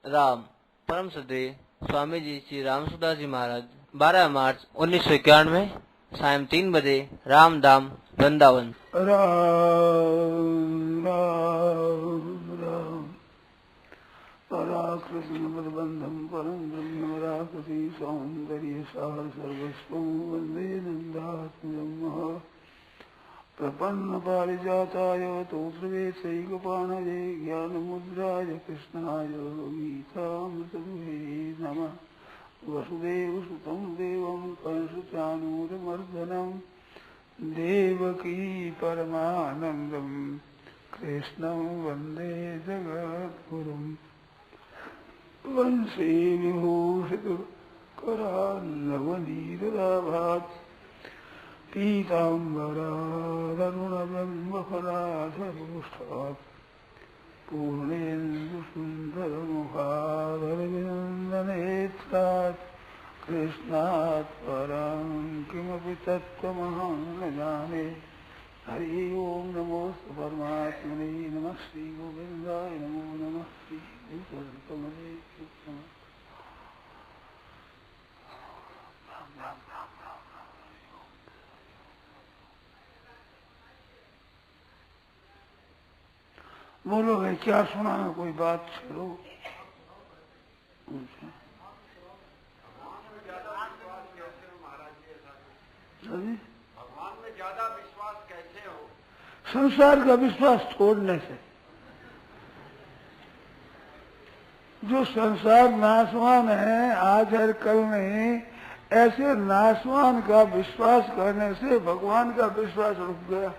राम परम श्रद्धेय स्वामी जी श्री रामसुदास जी महाराज 12 मार्च 1991 सायं 3 बजे रामधाम वृंदावन। राम राम पराकृष्ण बंधम परम ब्रह्म राकृति सौंदर्य सार सर्वस्व वंदे नंदात्मजम् प्रपन्न पारिजाताय तोत्रवेशैकपाणये ज्ञानमुद्राय कृष्णाय गीतामृतदुहे नमः। वसुदेवसुतं देवं कंसचाणूरमर्दनं देवकी परमानन्दं कृष्णं वन्दे जगद्गुरुं। वंशे विभूषितकरान्नवनीतराभात् पीताम्बरादरुणब्रह्मफलाधरोष्ठात् पूर्णेन्दुसुन्दरमुखादरविनन्दनेत्रात् कृष्णात् परं किमपि तत्त्वमहं न जाने। हरि ओं नमोस्तु परमात्मने नमः श्रीगोविन्दाय नमो नमः श्रीकमले बोलो भाई क्या सुना है, कोई बात करो। भगवान में ज्यादा विश्वास कैसे हो? संसार का विश्वास छोड़ने से। जो संसार नाशवान है, आज है कल नहीं, ऐसे नाशवान का विश्वास करने से भगवान का विश्वास रुक गया।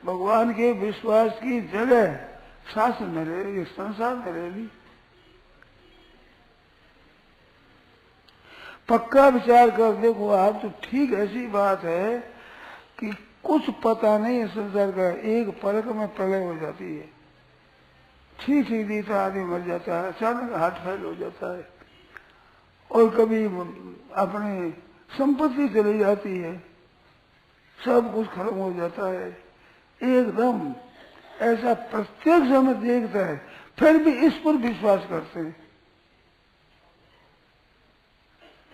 भगवान के विश्वास की जगह शास्त्र में रहेगी, संसार में रहेगी। पक्का विचार कर देखो आप तो ठीक। ऐसी बात है कि कुछ पता नहीं है संसार का, एक पलक में प्रलय हो जाती है। ठीक रीता आदमी मर जाता है, अचानक हार्ट फेल हो जाता है, और कभी अपनी संपत्ति चली जाती है, सब कुछ खत्म हो जाता है एकदम। ऐसा प्रत्येक समय देखता है, फिर भी इस पर विश्वास करते हैं।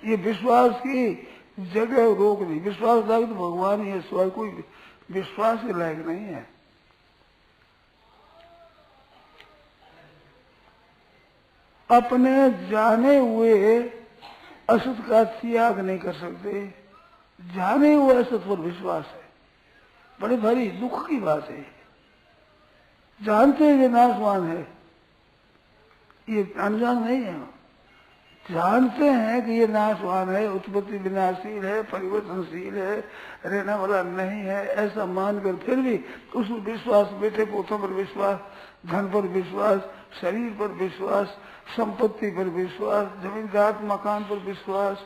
ये विश्वास की जगह रोक नहीं। विश्वास लायक तो भगवान ही है, स्वयं कोई विश्वास के लायक नहीं है। अपने जाने हुए असत का त्याग नहीं कर सकते, जाने हुए असत पर विश्वास है। बड़े भारी दुख की बात है। जानते हैं ये नाशवान है, ये अनजान नहीं है। जानते हैं कि ये नाशवान है, उत्पत्ति विनाशील है, परिवर्तनशील है, रहने वाला नहीं है, ऐसा मानकर फिर भी उस विश्वास, बेटे पोतों पर विश्वास, धन पर विश्वास, शरीर पर विश्वास, संपत्ति पर विश्वास, जमींदार मकान पर विश्वास।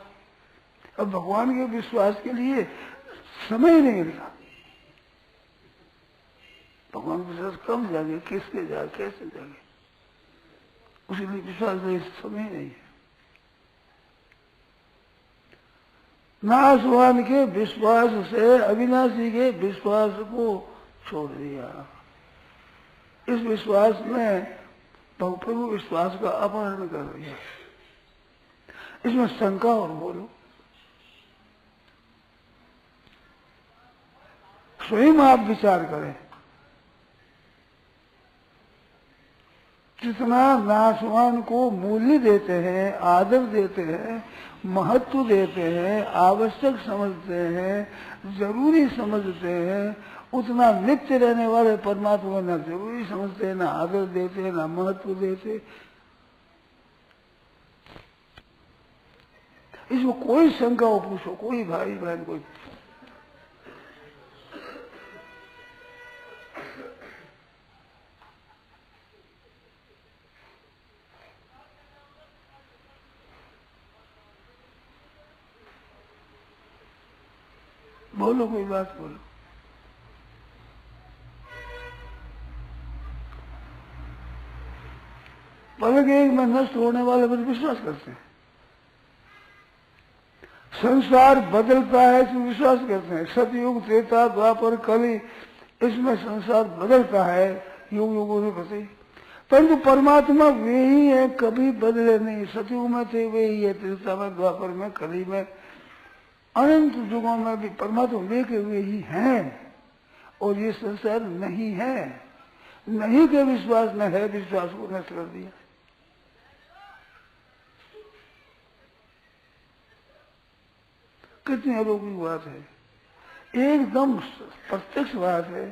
अब भगवान के विश्वास के लिए समय नहीं मिलता। भगवान के विश्वास कम जागे, किसके जागे, कैसे जागे, उसके लिए विश्वास नहीं, समय नहीं है। नाशवान के विश्वास से अविनाशी के विश्वास को छोड़ दिया। इस विश्वास में प्रभु विश्वास का अपहरण कर दिया। इसमें शंका और बोलो। स्वयं आप विचार करें, जितना नाशवान को मूल्य देते हैं, आदर देते हैं, महत्व देते हैं, आवश्यक समझते हैं, जरूरी समझते हैं, उतना नित्य रहने वाले परमात्मा ना जरूरी समझते हैं, ना आदर देते हैं, ना महत्व देते। इसमें कोई शंका हो पूछो, कोई भाई बहन, कोई बोलो, कोई बात बोलो। पलक एक में नष्ट होने वाले पर विश्वास करते हैं। संसार बदलता है इसमें विश्वास करते हैं। सतयुग, त्रेता, द्वापर, कली, इसमें संसार बदलता है युग युगों से बसे। परंतु परमात्मा वे ही है, कभी बदले नहीं। सतयुग में थे वे ही है, त्रेता में, द्वापर में, कली में, अनंत युगों में भी परमात्मा वे के वे ही हैं। और ये संसार नहीं है, नहीं के विश्वास न है विश्वास को नष्ट कर दिया। कितनी अलौकिक बात है, एकदम प्रत्यक्ष बात है।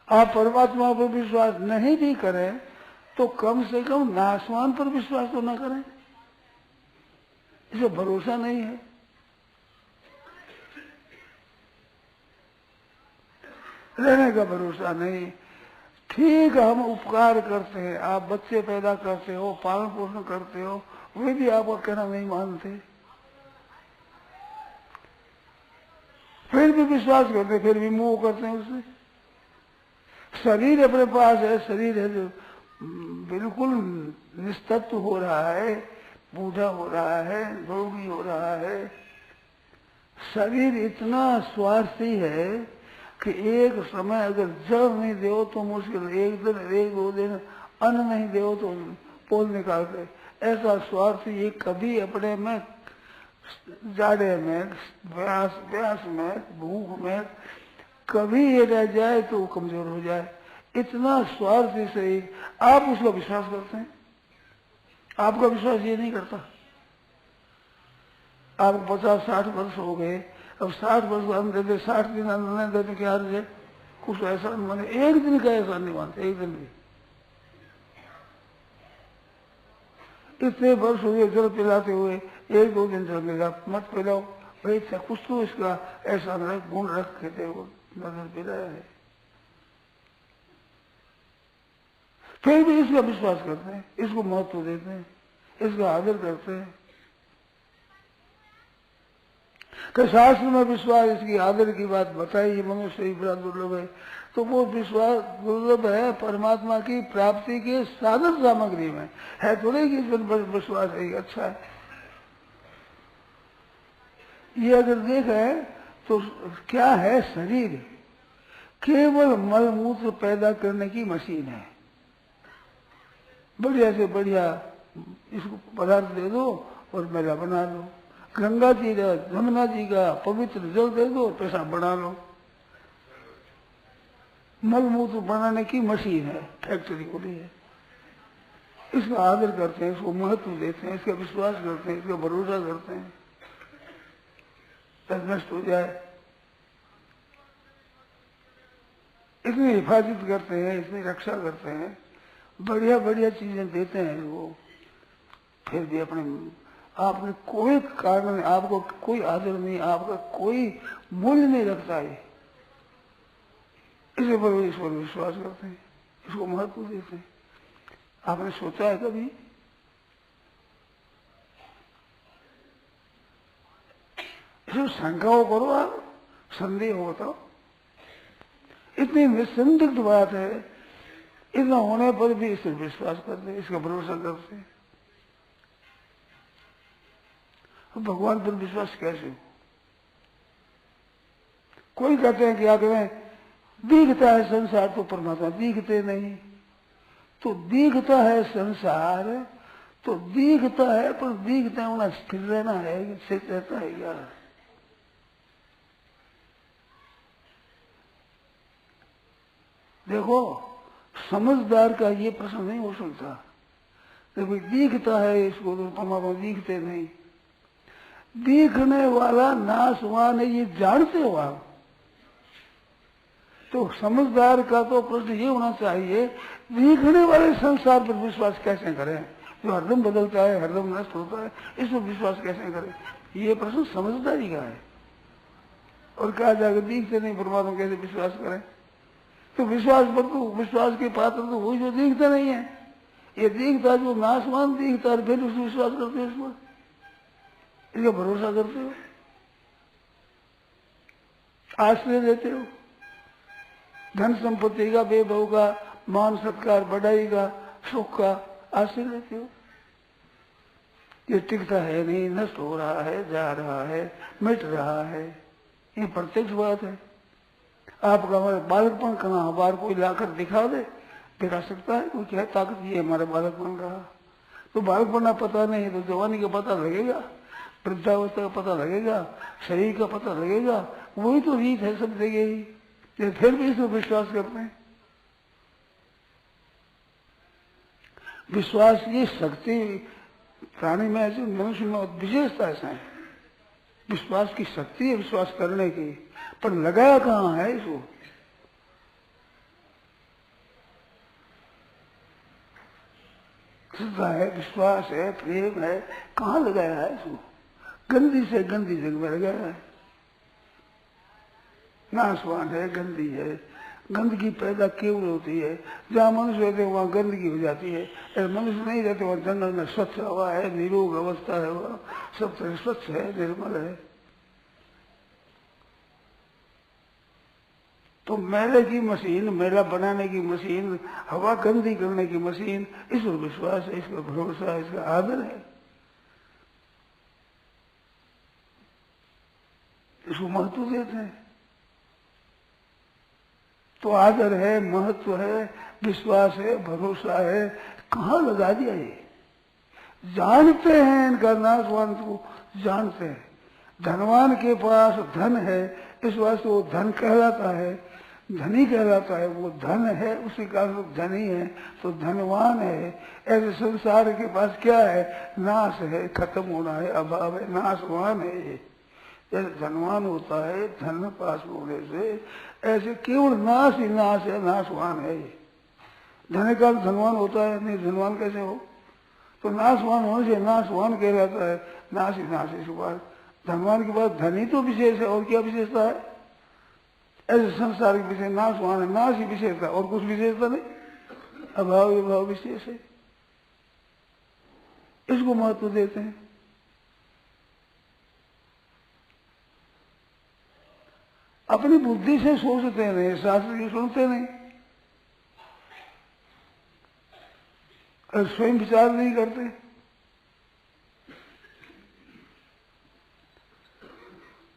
आप परमात्मा पर विश्वास नहीं भी करें तो कम से कम नासवान पर विश्वास तो न करें, इसे भरोसा नहीं है। रहने का भरोसा नहीं। ठीक हम उपकार करते हैं, आप बच्चे पैदा करते हो, पालन पोषण करते हो, वे भी आपका कहना नहीं मानते, फिर भी विश्वास करते, फिर भी मोह करते हैं उससे। शरीर अपने पास है, शरीर है जो बिल्कुल निस्तत्व हो रहा है, बूढ़ा हो रहा है, रोगी हो रहा है। शरीर इतना स्वार्थी है कि एक समय अगर जल नहीं दो तो मुश्किल, एक दिन, एक दो दिन अन्न नहीं दो तो पोल निकालते। ऐसा स्वार्थी ये कभी अपने में, जाड़े में, प्यास में, भूख में कभी ये रह जाए तो वो कमजोर हो जाए। इतना स्वार्थी से आप उसका विश्वास करते हैं, आपका विश्वास ये नहीं करता। आपको 50-60 वर्ष हो गए, अब 60 वर्ष अन्न दे दे, 60 दिन अन्न नहीं देने के अर्ज है, कुछ ऐसा नहीं माने, एक दिन का ऐसा नहीं मानते, एक दिन भी। इतने वर्ष हुए जल पिलाते हुए, 1-2 दिन जल मिला मत पिलाओ भाई, कुछ तो इसका ऐसा गुण रख के देखो, नजर पिलाया है, फिर भी इसका विश्वास करते हैं, इसको महत्व देते हैं, इसका आदर करते हैं। कि शास्त्र में विश्वास, इसकी आदर की बात बताई, मनुष्य ही बड़ा दुर्लभ है। तो वो विश्वास दुर्लभ है परमात्मा की प्राप्ति के साधन सामग्री में है, थोड़े कि विश्वास है अच्छा है। ये अगर देखें तो क्या है, शरीर केवल मलमूत्र पैदा करने की मशीन है। बढ़िया से बढ़िया इसको पदार्थ दे दो और मेला बना लो, गंगा जी का, यमुना जी का पवित्र जल दे दो, पेशाब बना लो। मलमूत्र बनाने की मशीन है, फैक्ट्री खुली है। इसका आदर करते हैं, इसको महत्व देते हैं, इसका विश्वास करते हैं, इसका भरोसा करते हैं, तब नष्ट हो जाए इतनी हिफाजत करते हैं, इतनी रक्षा करते हैं, बढ़िया बढ़िया चीजें देते हैं वो, फिर भी अपने आपने कोई कारण नहीं, आपको कोई आदर नहीं, आपका कोई मूल्य नहीं रखता है। इस पर विश्वास करते हैं, इसको महत्व देते हैं। आपने सोचा है कभी इसमें शंकाओं करो, आप संदेह हो बताओ, इतनी निसंदिग्ध बात है, इतना होने पर भी इस पर विश्वास करते हैं, इसका भरोसा करते हैं। भगवान पर विश्वास कैसे हो? कोई कहते हैं कि क्या करें, दिखता है संसार तो परमात्मा दिखते नहीं, तो दिखता है संसार तो दिखता है, पर दिखता होना स्थिर रहना है, स्थिर रहता है क्या? देखो समझदार का ये प्रश्न नहीं हो सकता, देखो दिखता है इसको तो परमात्मा दिखते नहीं। दिखने वाला नाशवान है, ये जानते हो आप। तो समझदार का तो प्रश्न ये होना चाहिए, दिखने वाले संसार पर विश्वास कैसे करें, जो हरदम बदलता है, हरदम नष्ट होता है, इस पर विश्वास कैसे करें? ये प्रश्न समझदारी का है। और कहा जाएगा दिखते नहीं परमात्मा कैसे विश्वास करें? तो विश्वास पर तो, विश्वास के पात्र तो वही जो दिखता नहीं है। ये दिखता जो नाशवान दिखता है, फिर उसमें विश्वास करते हो, इसमें इसका भरोसा करते हो, आश्रय देते हो, धन संपत्ति का, वैभव का, मान सत्कार, बढ़ाई का, सुख का आश्रय देते हो। ये टिकता है नहीं, नष्ट हो रहा है, जा रहा है, मिट रहा है, ये प्रत्यक्ष बात है। आपका हमारे बालकपन कहाँ, बार कोई लाकर दिखा दे, दिखा सकता है कोई? क्या ताकत ये हमारे बालकपन का? तो बालकपन पता नहीं तो जवानी का पता लगेगा, वृद्धावस्था का पता लगेगा, शरीर का पता लगेगा। वही तो रीत है सब जगह ही, ये फिर भी इसको विश्वास करते हैं। विश्वास की शक्ति प्राणी में ऐसे, मनुष्य में विशेषता ऐसा है, विश्वास की शक्ति है विश्वास करने की, पर लगाया कहाँ है इसको? श्रद्धा है, विश्वास है, प्रेम है, कहाँ लगाया है इसको? गंदी से गंदी जगह में लगाया है। नाशवान है, गंदी है। गंदगी पैदा केवल होती है जहाँ मनुष्य रहते हैं, वहाँ गंदगी हो जाती है। अगर मनुष्य नहीं रहते, वहाँ जंगल में स्वच्छ हवा है, निरोग अवस्था है, वहाँ सब तरह स्वच्छ है, निर्मल है। तो मेले की मशीन, मेला बनाने की मशीन, हवा गंदी करने की मशीन, इस पर विश्वास है, इसका भरोसा है, इसका आदर है, इसको महत्व देते हैं। तो आदर है, महत्व है, विश्वास है, भरोसा है, कहाँ लगा दिया ये? जानते हैं इनका नाशवान को, जानते हैं। धनवान के पास धन है, इस वास्ते वो धन कहलाता है, धनी कहलाता है। वो धन है, उसी कारण धनी है, तो धनवान है। ऐसे संसार के पास क्या है? नाश है, खत्म होना है, अभाव है, नाशवान है ये। जैसे धनवान होता है धन पास होने से, ऐसे केवल नाश ही नाश है, नाशवान है ये। धन का धनवान होता है, नहीं धनवान कैसे हो? तो नाशवान होने से नाशवान कहलाता है, नाश ही नाश है। इसके बाद धनवान के बाद धनी तो विशेष है, और क्या विशेषता है? ऐसे संसार के विषय नाशवान है, नाश ही विशेषता, और कुछ विशेषता नहीं, अभाव ही भाव विशेष है। इसको महत्व देते हैं। अपनी बुद्धि से सोचते नहीं, शास्त्र की सुनते नहीं, और स्वयं विचार नहीं करते।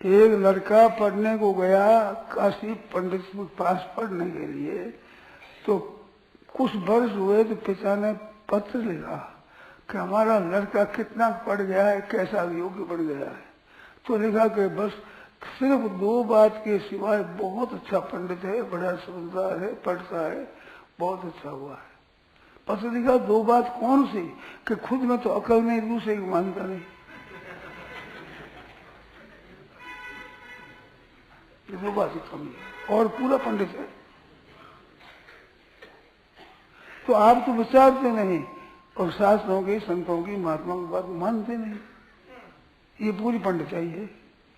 एक लड़का पढ़ने को गया काशी पंडित के पास पढ़ने के लिए, तो कुछ वर्ष हुए तो पिता ने पत्र लिखा कि हमारा लड़का कितना पढ़ गया है, कैसा योग्य बन गया है। तो लिखा कि बस सिर्फ 2 बात के सिवाय बहुत अच्छा पंडित है, बड़ा समझदार है, पढ़ता है, बहुत अच्छा हुआ है। पत्र लिखा 2 बात कौन सी? कि खुद में तो अकल नहीं, दूसरे की मानता नहीं। ये 2 बात ही कमी है, और पूरा पंडित है। तो आप तो विचारते नहीं, और शास्त्रों की, संतों की, महात्माओं की बात मानते नहीं। ये पूरी पंडिताई है,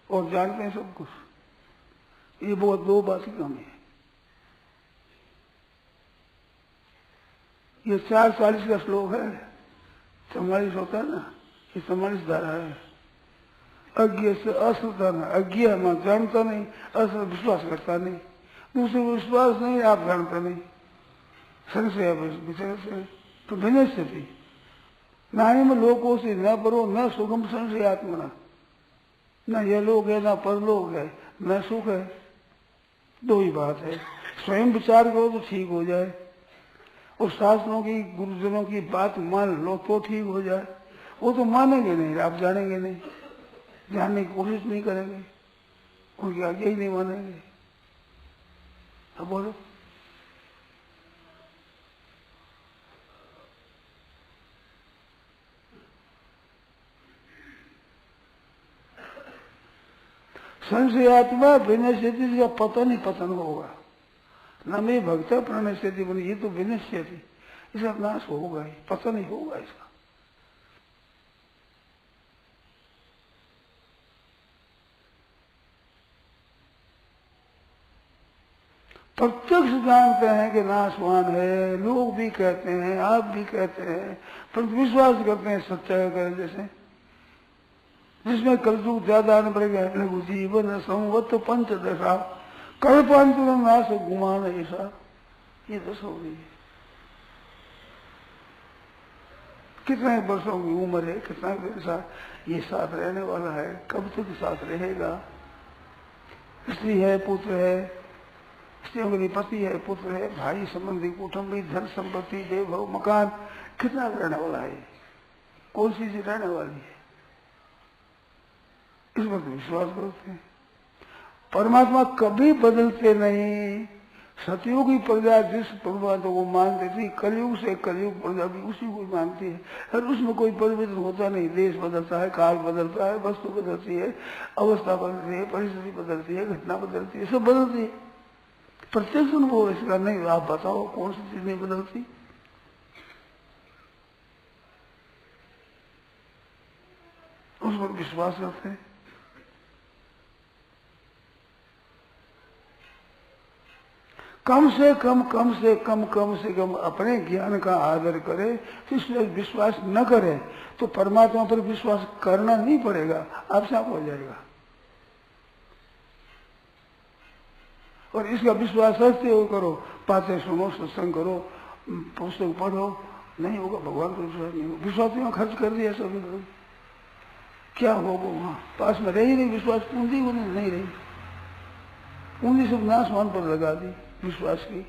और जानते हैं सब कुछ। ये बहुत 2 बात की कमी है। ये 4:40 का श्लोक है, 44 होता है ना, ये 44 धारा है। अज्ञ से अश्रद्धा न, अज्ञ मैं जानता नहीं, अश्रद्धा विश्वास करता नहीं, दूसरे को विश्वास नहीं, आप जानते नहीं, संशय विचार से, तो भिन्न स्थिति। नायम लोकों से न परो न सुगम संशय आत्मना, न यह लोग है, न परलोक है, न सुख है। 2 ही बात है। स्वयं विचार करो तो ठीक हो जाए, और शास्त्रों की, गुरुजनों की बात मान लो तो ठीक हो जाए। वो तो मानेंगे नहीं, आप जानेंगे नहीं, जानने की कोशिश नहीं करेंगे, उनकी आज्ञा ही नहीं मानेंगे। अब बोलो, संशयात्मा विनश्यति का पतन ही पतन होगा। न मैं भक्त प्रणश्यति बनी, ये तो विनश्यति, इसका नाश होगा ही, पतन ही होगा इसका। प्रत्यक्ष जानते हैं कि नाशवान है, लोग भी कहते हैं, आप भी कहते हैं, पर विश्वास करते हैं सच्चाई करें। जैसे जिसमें कलयुग ज्यादा न पड़ेगा, लघु जीवन संवत 5 दशा कल्पांतर नाश गुमान ऐसा, ये दशा हो गई है। कितने वर्षों की उम्र है, कितना पैसा ये साथ रहने वाला है, कब तक साथ रहेगा, स्त्री है, पुत्र है, स्त्रियों के पति है, पुत्र है, भाई संबंधी, कुटुंबी, धन संपत्ति, वैभव, मकान, कितना रहने वाला है, कौन सी चीज रहने वाली है, इस पर तो विश्वास करते हैं। परमात्मा कभी बदलते नहीं। सतयुगी प्रजा जिस परमात्मा को मानती थी, कलयुग से कलयुग प्रजा भी उसी को मानती है, और उसमें कोई परिवर्तन होता नहीं। देश बदलता है, काल बदलता है, वस्तु बदलती है, अवस्था बदलती है, परिस्थिति बदलती है, घटना बदलती है, सब बदलती है। प्रत्यक्ष अनुभव इसका नहीं। आप बताओ कौन सी चीज नहीं बदलती? उस पर विश्वास रखते हैं। कम से कम अपने ज्ञान का आदर करे, तो इसलिए विश्वास न करे तो परमात्मा पर विश्वास करना नहीं पड़ेगा, आपसे आप हो जाएगा। और इसका विश्वास रखते हो करो, पाते सुनो, सत्संग करो, पुस्तक पढ़ो, नहीं होगा भगवान पर विश्वास नहीं होगा। विश्वास में खर्च कर दिया सभी लोग, क्या होगा वहां? पास में रही नहीं विश्वास, पूंजी को नहीं रही, पूंजी सब नाशवान पर लगा दी विश्वास की।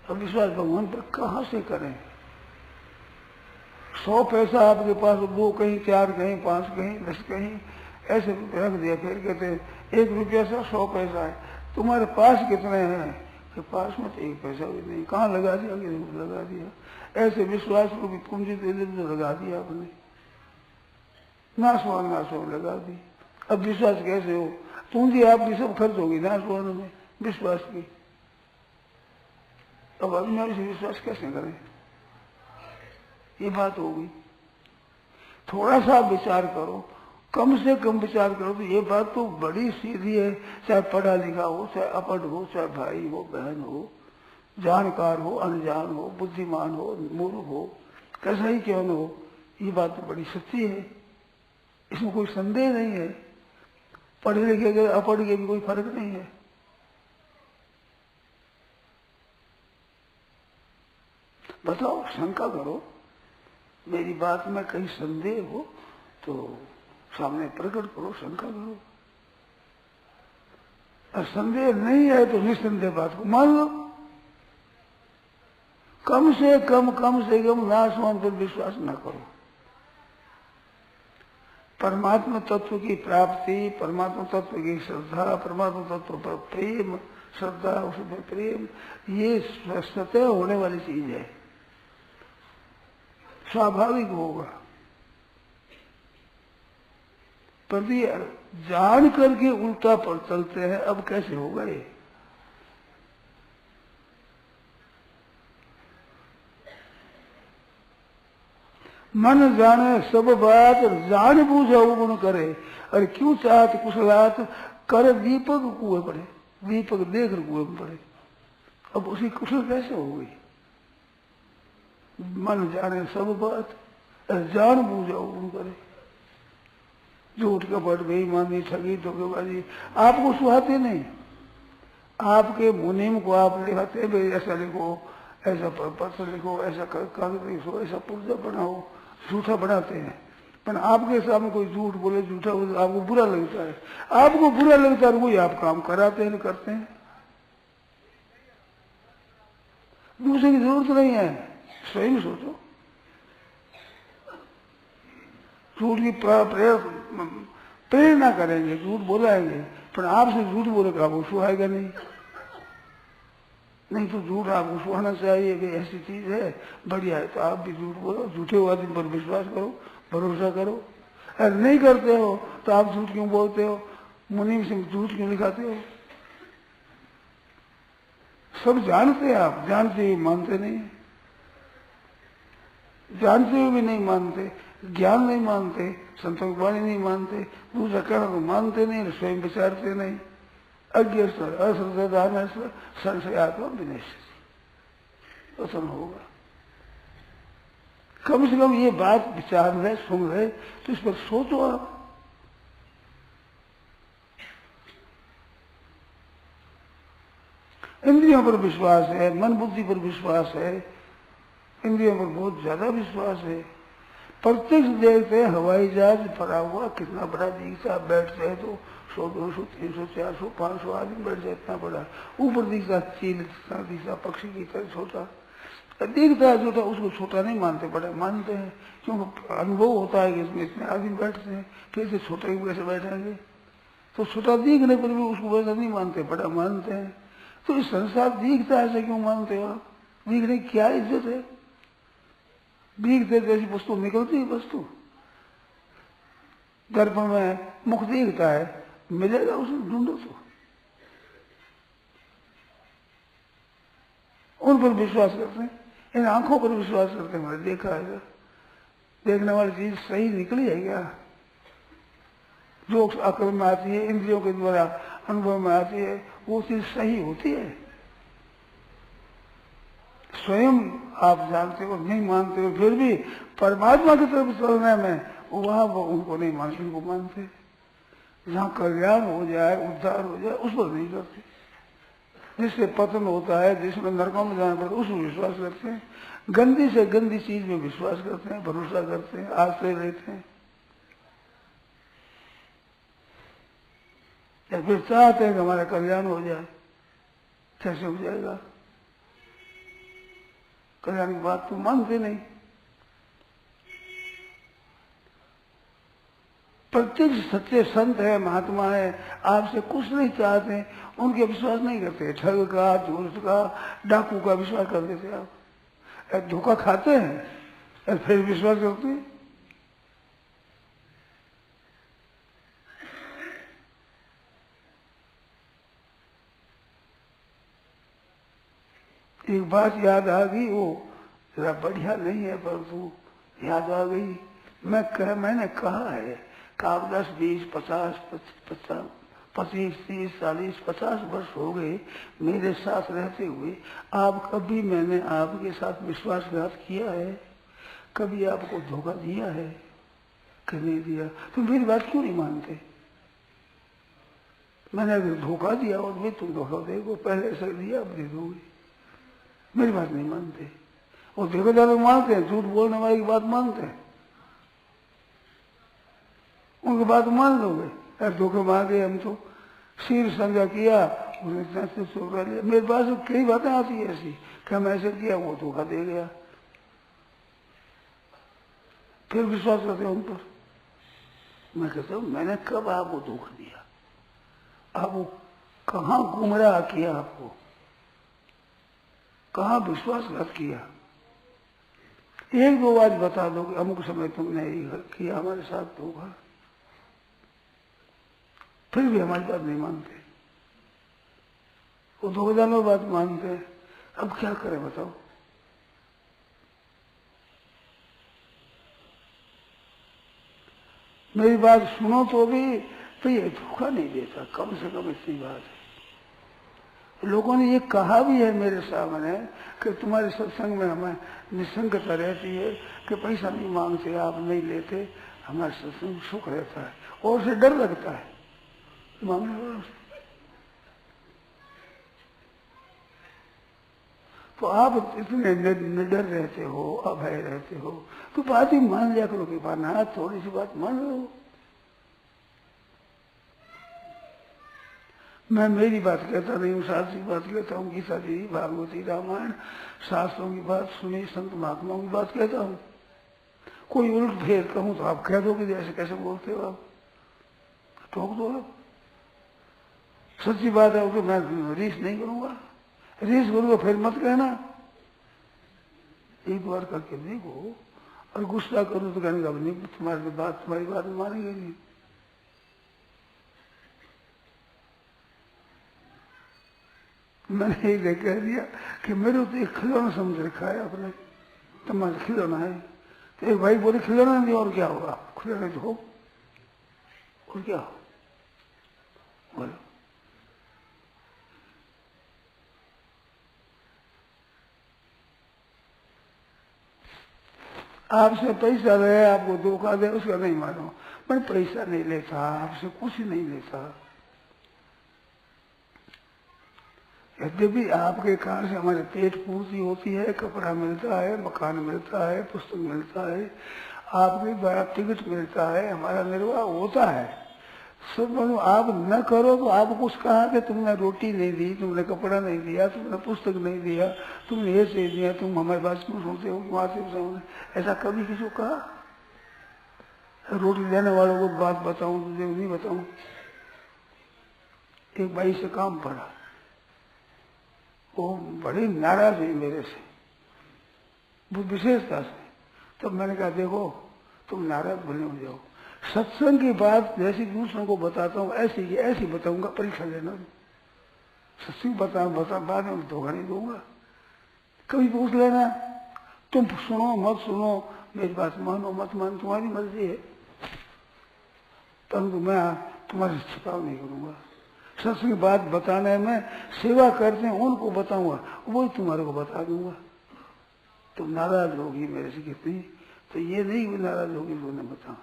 अब विश्वास भगवान पर कहां से करें? 100 पैसा आपके पास, 2 कहीं, 4 कहीं, 5 कहीं, 10 कहीं, ऐसे रख दिया, फिर कहते हैं 1 रुपया से 100 पैसा है, तुम्हारे पास कितने हैं? कि पास में तो 1 पैसा भी नहीं, कहाँ लगा दिया? लगा दिया। ऐसे विश्वास को भी पूंजी तो लगा दिया आपने, नाशवान लगा दी। अब विश्वास कैसे हो? पूंजी आपकी सब खर्च होगी नाशवान में विश्वास की। अब अभिमान से विश्वास कैसे करें? ये बात होगी। थोड़ा सा विचार करो, कम से कम विचार करो तो ये बात तो बड़ी सीधी है। चाहे पढ़ा लिखा हो, चाहे अपढ़ हो, चाहे भाई हो, बहन हो, जानकार हो, अनजान हो, बुद्धिमान हो, मूर्ख हो, कैसा ही क्यों न हो, ये बात तो बड़ी सच्ची है, इसमें कोई संदेह नहीं है। पढ़े लिखे के अपढ़ के भी कोई फर्क नहीं है। बताओ, शंका करो, मेरी बात में कहीं संदेह हो तो सामने प्रकट करो, शंका करो। और संदेह नहीं है तो निसंदेह बात को मान लो। कम से कम नाशवान पर विश्वास न करो। परमात्मा तत्व की प्राप्ति, परमात्मा तत्व की श्रद्धा, परमात्मा तत्व पर प्रेम, श्रद्धा, उसमें प्रेम, ये स्वतः होने वाली चीज है, स्वाभाविक होगा। पर ये जान करके उल्टा पर चलते हैं, अब कैसे होगा ये? मन जाने सब बात, जान बूझ अवगुण करे, और क्यों चाहत कुशलात, कर दीपक कुएं पड़े, दीपक देख कुएं में पड़े। अब उसी कुशल कैसे हो गई? मन जाने सब बात, जान बूझ अवगुण करे। झूठ कपट, बेईमानी, ठगी, धोखेबाजी आपको सुहाते नहीं। आपके मुनीम को आप लिखाते, ऐसा लिखो, ऐसा पत्र लिखो, ऐसा कागज लिखो, ऐसा पुर्जा बनाओ, झूठा बनाते हैं। पर आपके सामने कोई झूठ बोले, झूठा बोले, आपको बुरा लगता है। आपको बुरा लगता है, वही आप काम कराते हैं, करते हैं। दूसरे की जरूरत नहीं है, स्वयं सोचो। झूठ की प्रेरणा करेंगे, झूठ बोलाएंगे, पर आपसे झूठ बोले तो आपको सुहाएगा नहीं। नहीं तो झूठ आपको सुहाना चाहिए कि ऐसी चीज है, बढ़िया है, तो आप भी झूठ बोलो, झूठे आदमी पर विश्वास करो, भरोसा करो। अगर नहीं करते हो तो आप झूठ क्यों बोलते हो? मुनीम से झूठ क्यों लिखाते हो? सब जानते हैं आप, जानते हुए मानते नहीं, जानते हुए भी नहीं मानते, ज्ञान नहीं मानते, संतों की वाणी नहीं मानते, दूसरा कहना तो मानते नहीं, स्वयं विचारते नहीं। अज्ञ अश्रद्धा संशयात्मा विनय तो होगा। कम से कम ये बात विचार रहे, सुन रहे, तो इस पर सोचो आप। इंद्रियों पर विश्वास है, मन बुद्धि पर विश्वास है, इंद्रियों पर बहुत ज्यादा विश्वास है। प्रत्यक्ष देखते हैं, हवाई जहाज भरा हुआ कितना बड़ा दिखता, बैठते हैं तो 100, 200, 300, 400, 500 आदमी बैठ जाए, इतना बड़ा। ऊपर दिखता चील, दिखता पक्षी की तरह छोटा, दिखता है छोटा, उसको छोटा नहीं मानते, बड़ा मानते हैं, क्योंकि अनुभव होता है कि इसमें इतने आदमी बैठते हैं, फिर से छोटे ही कैसे बैठेंगे। तो छोटा दिखने पर भी उसको वैसा नहीं मानते, बड़ा मानते हैं। तो इस संसार दिखता है, ऐसे क्यों मानते हो आप? दिखने की क्या इज्जत है? दिखते जैसी वस्तु निकलती है वस्तु। दर्पण में मुख दिखता है, मिलेगा उसे ढूंढो तो। उन पर विश्वास करते हैं, इन आंखों पर विश्वास करते हैं। मैंने देखा है, देखने वाली चीज सही निकली है क्या? जो अकल में आती है, इंद्रियों के द्वारा अनुभव में आती है, वो चीज सही होती है। स्वयं आप जानते हो, नहीं मानते हो, फिर भी परमात्मा की तरफ चलने में वहां वो उनको नहीं मानते, उनको मानते। जहाँ कल्याण हो जाए, उद्धार हो जाए, उस पर नहीं करते। जिससे पतन होता है, जिसमें नरकों में जाना पड़ता है, उसमें विश्वास करते हैं। गंदी से गंदी चीज में विश्वास करते हैं, भरोसा करते हैं, आश्रय लेते हैं। या फिर चाहते हैं कि हमारा कल्याण हो जाए। कैसे हो जाएगा? कल्याण की बात तो मानते नहीं। प्रत्येक सच्चे संत है, महात्मा है, आपसे कुछ नहीं चाहते, उनके विश्वास नहीं करते। ठग का, झूठ का, डाकू का विश्वास कर देते आप। धोखा खाते हैं और फिर विश्वास करते हैं। एक बात याद आ गई, वो जरा बढ़िया नहीं है परंतु याद आ गई। मैंने कहा है कि आप 10, 20, 50, 25, 30, 40, 50 वर्ष हो गए मेरे साथ रहते हुए, आप कभी मैंने आपके साथ विश्वासघात किया है? कभी आपको धोखा दिया है कि नहीं दिया? तो मेरी बात क्यों नहीं मानते? मैंने अगर धोखा दिया और भी तुम धोखा देगो, पहले ऐसा दिया अब दे दोगे। मेरी बात नहीं मानते। और धोखेदार लोग मानते हैं, झूठ बोलने वाले की बात मानते हैं, उनकी बात मान लोगे। यार धोखे मांगे, हम तो सिर संजा किया, उन्हें चोरा लिया। मेरे पास कई बातें आती है ऐसी कि हम ऐसे किया, वो धोखा दे गया, फिर विश्वास करते हैं उन पर। मैं कहता हूं मैंने कब आपको धोखा दिया? आपको कहाँ गुमराह किया? आपको कहाँ विश्वासघात किया? 1-2 बार बता दो कि अमुक समय तुमने किया हमारे साथ धोखा, फिर भी हमारी बात नहीं मानते। वो धोखेदार बात मानते हैं। अब क्या करें बताओ? मेरी बात सुनो तो भी, तो ये धोखा नहीं देता, कम से कम इतनी बात है। लोगों ने ये कहा भी है मेरे सामने कि तुम्हारे सत्संग में हमें निसंगता रहती है, कि पैसा नहीं मांगते, आप नहीं लेते, हमारे सत्संग सुख रहता है, और उसे डर लगता है मांगने वालों से। तो आप इतने निडर रहते हो, अभय रहते हो, तो बात ही मान लिया करो कि ना थोड़ी सी बात मान लो। मैं मेरी बात कहता नहीं हूँ, शास्त्र की बात कहता हूँ, गीता जी, भागवती, रामायण, शास्त्रों की बात सुनी, संत महात्माओं की बात कहता हूँ। कोई उल्ट फेर कहूँ तो आप कह दो कि जैसे कैसे बोलते हो आप, ठोक दो आप। सच्ची बात है तो मैं रीस नहीं करूंगा, रीस करूंगा फिर मत कहना। एक बार करके देखो, और गुस्सा करूँ तो कहने का नहीं, तुम्हारी बात मानेंगे नहीं। मैंने ये कह दिया कि मेरे तो एक खिलौना समझ रखा है आपने, तुम्हारा खिलौना है। तो एक भाई बोले खिलौना नहीं, और क्या होगा? खिलौना तो हो, और क्या हो? बोलो आपसे पैसा रहे, आपको धोखा दे, उसका नहीं मानो। मैं पैसा नहीं लेता, आपसे कुछ नहीं लेता। यद्यपि आपके कारण से हमारे पेट पूर्ति होती है, कपड़ा मिलता है, मकान मिलता है, पुस्तक मिलता है, आपके द्वारा टिकट मिलता है, हमारा निर्वाह होता है। सब बोलो आप न करो तो आप कुछ कहा कि तुमने रोटी नहीं दी, तुमने कपड़ा नहीं दिया, तुमने पुस्तक नहीं दिया, तुमने ये से दिया, तुम हमारे पास क्यों सुनते हो, क्यों आते हो? ऐसा कभी किसी को कहा? रोटी देने वालों को बात बताऊं तुझे नहीं बताऊं? एक भाई से काम पड़ा, वो बड़ी नाराज हुई मेरे से, वो विशेषता से। तब मैंने कहा देखो तुम नाराज भले हो जाओ, सत्संग की बात जैसी दूसरों को बताता हूँ ऐसी की ऐसी बताऊंगा, परीक्षा लेना। सत्संग बता बाद में धोखा नहीं दूंगा। कभी पूछ लेना, तुम सुनो मत सुनो, मेरी बात मानो मत मानो, तुम्हारी मर्जी है, परंतु मैं तुम्हारे छिपाव नहीं करूंगा। सत्संग की बात बताने में सेवा करते हैं उनको बताऊंगा, वही तुम्हारे को बता दूंगा। तुम नाराज होगी मेरे से कितनी, तो ये नहीं भी नाराज होगी तो बताओ।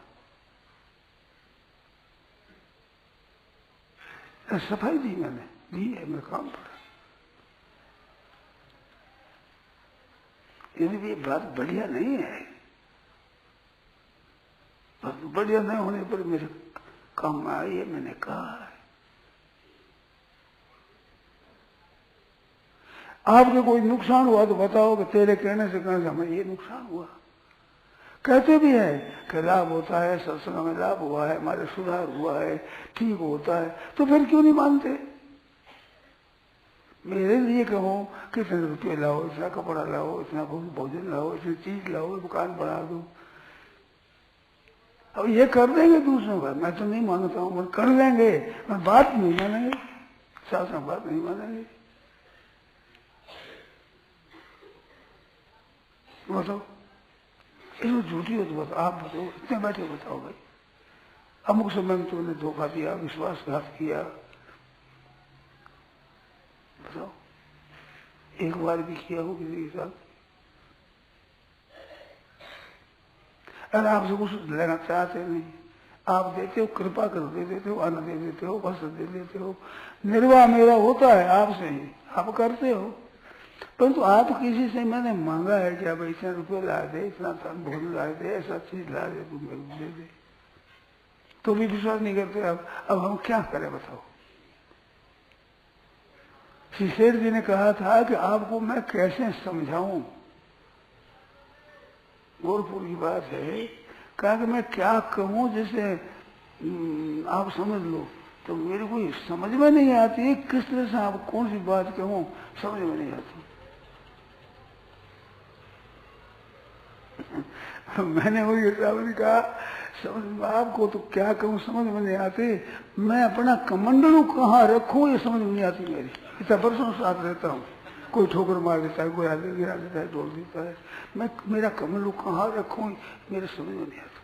सफाई दी मैंने, दी है, मेरा काम पड़ा। यदि ये बात बढ़िया नहीं है, बात बढ़िया नहीं होने पर मेरे काम में आई है, मैंने कहा है। आपके कोई नुकसान हुआ तो बताओ कि तेरे कहने से हमें ये नुकसान हुआ। कहते भी है कि लाभ होता है, सत्संग में लाभ हुआ है, हमारे सुधार हुआ है, ठीक होता है, तो फिर क्यों नहीं मानते? मेरे लिए कहो कि इतने रुपये लाओ, इतना कपड़ा लाओ, इतना भोजन लाओ, इतनी चीज लाओ, दुकान बढ़ा दो, अब ये कर देंगे दूसरों का, मैं तो नहीं मानता हूँ, कर लेंगे, मैं बात नहीं मानेंगे, शासन बात नहीं मानेंगे। बताओ इसमें झूठी हो तो बताओ, आप बताओ, इतने बैठे बताओ भाई, अमुक समय में तुमने धोखा दिया, विश्वासघात किया, बताओ एक बार भी किया हो किसी के साथ? अगर आपसे कुछ लेना चाहते नहीं, आप देते हो, कृपा कर दे देते हो, अन्न दे देते हो, वस्त्र दे देते हो, निर्वाह मेरा होता है आपसे ही, आप करते हो। परंतु आप किसी से मैंने मांगा है कि अब इतने रुपये ला दे, इतना भोजन ला दे, ऐसा चीज ला दे, तुम मेरे को दे दे, तो भी विश्वास नहीं करते आप। अब हम क्या करें बताओ? श्री शेर जी ने कहा था कि आपको मैं कैसे समझाऊं, गोरखपुर की बात है, कहा कि मैं क्या कहूं जिसे आप समझ लो, तो मेरे को समझ में नहीं आती किस तरह से आप कौन सी बात कहूं, समझ में नहीं आती। मैंने वही साहब कहा, समझ आपको तो क्या कहूँ समझ में नहीं आती, मैं अपना कमंडलू कहाँ रखूँ ये समझ में नहीं आती मेरी। इतना वर्षों साथ रहता हूँ, कोई ठोकर मार देता है, कोई आगे गिरा देता है, तोड़ देता है, मैं मेरा कमंडलू कहाँ रखूँ मेरे समझ में नहीं आता।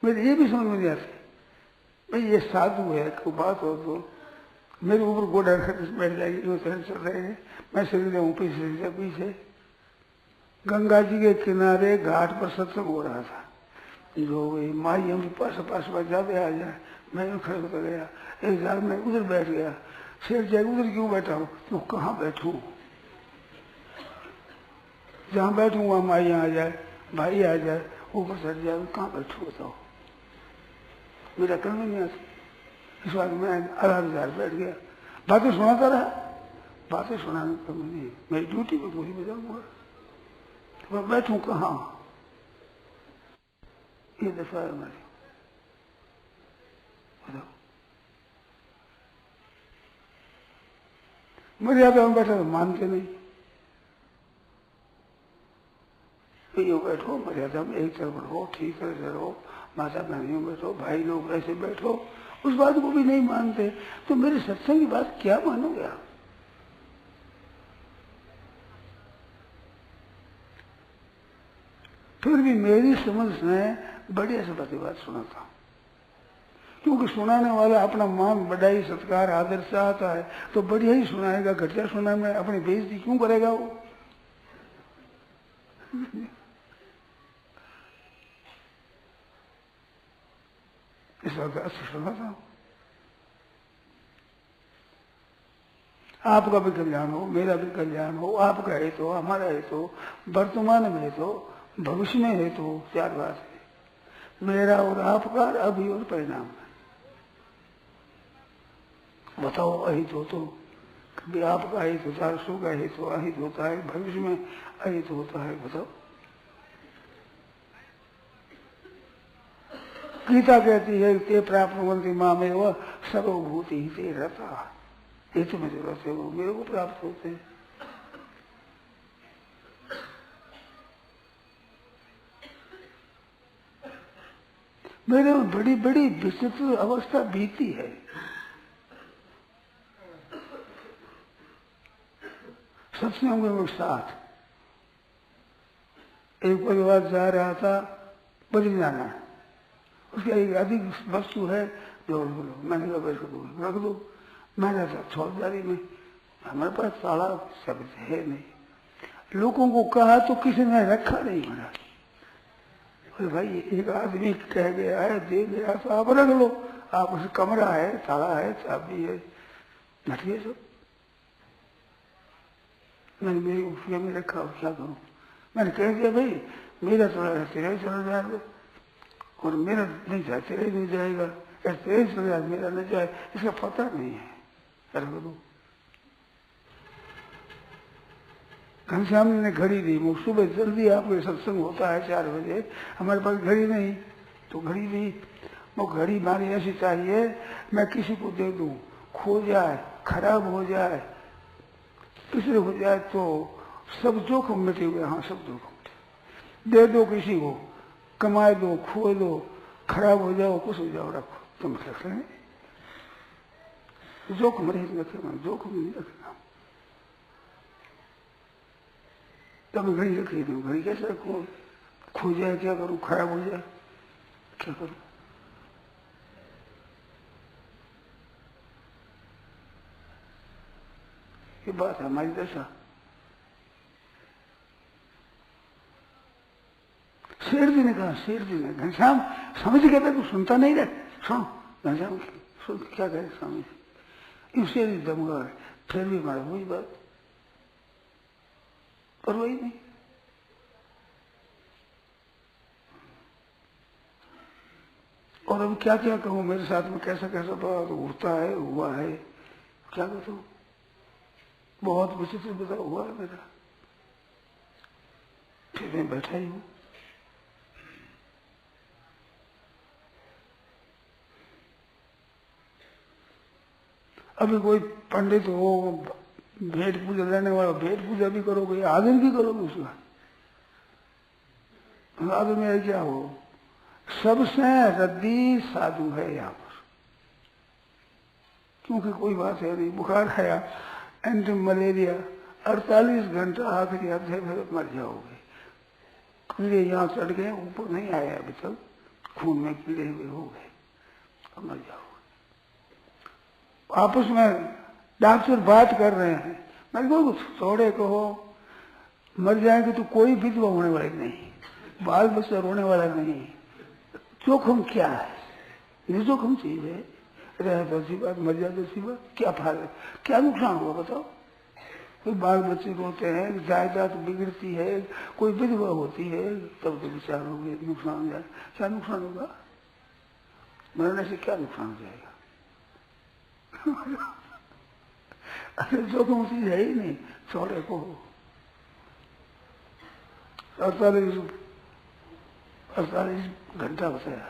मेरे ये भी समझ में नहीं आती भाई, ये साधु है कोई बात हो तो मेरे ऊपर गोड़ा बैठ जाएगी, वो तरह चल रहे हैं, मैं शरीर हूँ पीछे पीछे। गंगा जी के किनारे घाट पर सत्संग हो रहा था, जो माई हम पास जाते आ जाए, मैं खड़े होकर गया, एक हजार में उधर बैठ गया। शेर जाए उधर क्यों बैठा हूँ, तो कहाँ बैठू, जहाँ बैठू वहाँ माई आ जाए, भाई आ जाए, ऊपर चढ़ जाए, कहाँ बैठू बताओ, मेरा करना नहीं आता। इस बात में आधा हजार बैठ गया, बातें सुनाता रहा, बातें सुनाने का नहीं, मेरी ड्यूटी में पूरी बजाऊंगा, मैं बैठू कहाँ, ये दफा है हमारी, बताओ। मर्यादा में बैठा तो मानते नहीं, यो बैठो मर्यादा में एक तरफ रहो, ठीक तरह से रहो, माता बहनियों बैठो, भाई लोग ऐसे बैठो, उस बात को भी नहीं मानते, तो मेरे सत्संग की बात क्या मानोगे आप? फिर भी मेरी समझ में बढ़िया से बात सुनाता हूं, क्योंकि सुनाने वाला अपना मान बढ़ाई सत्कार आदर चाहता है तो बढ़िया ही सुनाएगा, घटिया सुना में अपनी बेइज्जती क्यों करेगा वो? इस वक्त अच्छा सुनाता हूं। आपका भी कल्याण हो, मेरा भी कल्याण हो, आपका है तो, हमारा है तो, वर्तमान में है तो, भविष्य में है तो, चार बात है। मेरा और आपका, अभी और परिणाम में। बताओ अहित हो तो कभी आपका अहित होता है, सुख अहित हो अहित होता है, भविष्य में अहित होता है। बताओ गीता कहती है ते प्राप्त होती माँ में वह सर्वभूति ही ते रहता, ये तुम्हें जरूरत है, वो मेरे को प्राप्त होते हैं। मेरे बड़ी बड़ी विचित्र अवस्था बीती है। सत्संग में साथ एक परिवार जा रहा था बद्रीनारायण, उसका एक अधिक वस्तु है जो मैंने कहा रख दो। मैं रहता चौधरी में, हमारे पास सारा शब्द है नहीं। लोगों को कहा तो किसी ने रखा नहीं। महाराज अरे भाई एक आदमी कह गया है, दे गया तो आप रख लो, आप उसे कमरा है, ताला है, चाबी है, नटिए सब। मैंने मेरी उपयोग में रखा, और क्या करूं? मैंने कह दिया भाई मेरा चला तेरा चला जाएगा, और मेरा नहीं जाए तेरा नहीं जाएगा, तेरे चला जाए मेरा नहीं जाए, इसका पता नहीं है, रख दो। घनश्याम ने घड़ी दी, वो सुबह जल्दी आपको सत्संग होता है 4 बजे, हमारे पास घड़ी नहीं, तो घड़ी दी। वो घड़ी मारी ऐसी चाहिए मैं किसी को दे दूं, खो जाए, खराब हो जाए, किसी हो जाए तो सब जोखिम मिटे हुए। हाँ सब जोखिम दे दो किसी को, कमाए दो, खो दो, खराब हो जाओ, कुछ हो जाओ, रखो, तुम रख लें। जोखिम नहीं रखेगा, जोखिम नहीं रखेगा। तब घड़ी रखी दूँ, घड़ी कैसे रखूँ? खो जाए क्या करूँ, खराब हो जाए क्या करूँ? ये बात है हमारी दशा। शेर जी ने कहा, शेर जी ने, घनश्याम समझ गया था, तू सुनता नहीं रहे, सुन घनश्याम सुन क्या कहे स्वामी जी। शेर जी दमगा है, फिर भी हमारा वही बात, पर वही नहीं। और अब क्या क्या कहूँ, मेरे साथ में कैसा कैसा बात होता है, हुआ है, क्या कहता हूँ, बहुत विचित्र बता हुआ है मेरा। फिर मैं बैठा ही हूँ। अभी कोई पंडित हो, भेंट पूजा लेने वाला, भेंट पूजा भी करोगे, आदर भी करोगे उसका, आदर में क्या हो? सबसे रद्दी साधु है यहाँ पर, क्योंकि कोई बात है नहीं। बुखार आया, एंटी मलेरिया, 48 घंटा आखिरी अध्याय में मर जाओगे। कीड़े यहाँ चढ़ गए, ऊपर नहीं आया अभी तक, खून में कीड़े हुए हो गए, अब मर जाओगे। आपस में डॉक्टर बात कर रहे हैं, मैं कहूँ थोड़े कहो, मर जाएंगे तो कोई विधवा होने वाली नहीं, बाल बच्चा रोने वाला नहीं। जोखिम क्या है? ये जोखिम चीज है। रहे तो अच्छी बात, मर जाए तो अच्छी बात, क्या फायदा, क्या नुकसान हुआ बताओ? कोई बाल बच्चे रोते हैं, जायदाद बिगड़ती है, कोई विधवा होती है, तब तो विचार हो गए नुकसान हो जाए। क्या नुकसान होगा? मरने से क्या नुकसान हो जाएगा? अरे जोखिम चीज है ही नहीं। छोड़े को 48 घंटा बताया,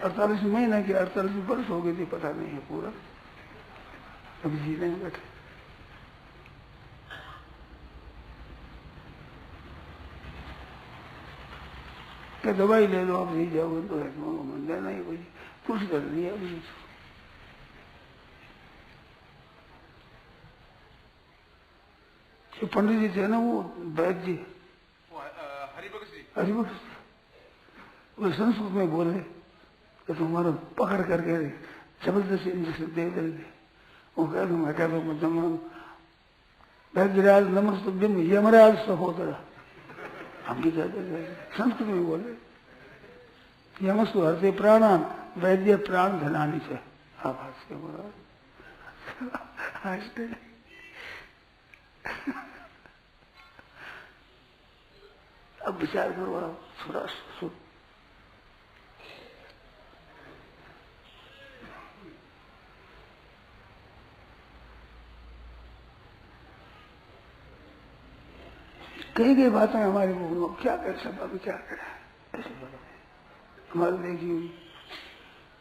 48 महीने की 48 वर्ष हो गई थी, पता नहीं है पूरा। अभी जीने में बैठे, क्या दवाई ले लो, आप नहीं जाओगे तो लेना ही कोई, कुछ कर दिया अभी। जो पंडित जी थे ना, वो वैद्य जी, हरिभक्त जी, वो संस्कृत में बोले कि तुम्हारा पकड़ करके जबरदस्ती इंजेक्शन दे देंगे। वो कह दूँ, मैं कह दूँ वैद्यराज नमस्तुभ्यम यमराज सहोदरा, हम भी कहते थे संस्कृत में बोले, यमस्तु हरते प्राणान वैद्य प्राण धनानी से। आप हंस के बोला, अब विचार करो, आप थोड़ा सुन। कई बातें हमारे को क्या कर सकता, अभी क्या करें, ऐसे हमारे देखिए।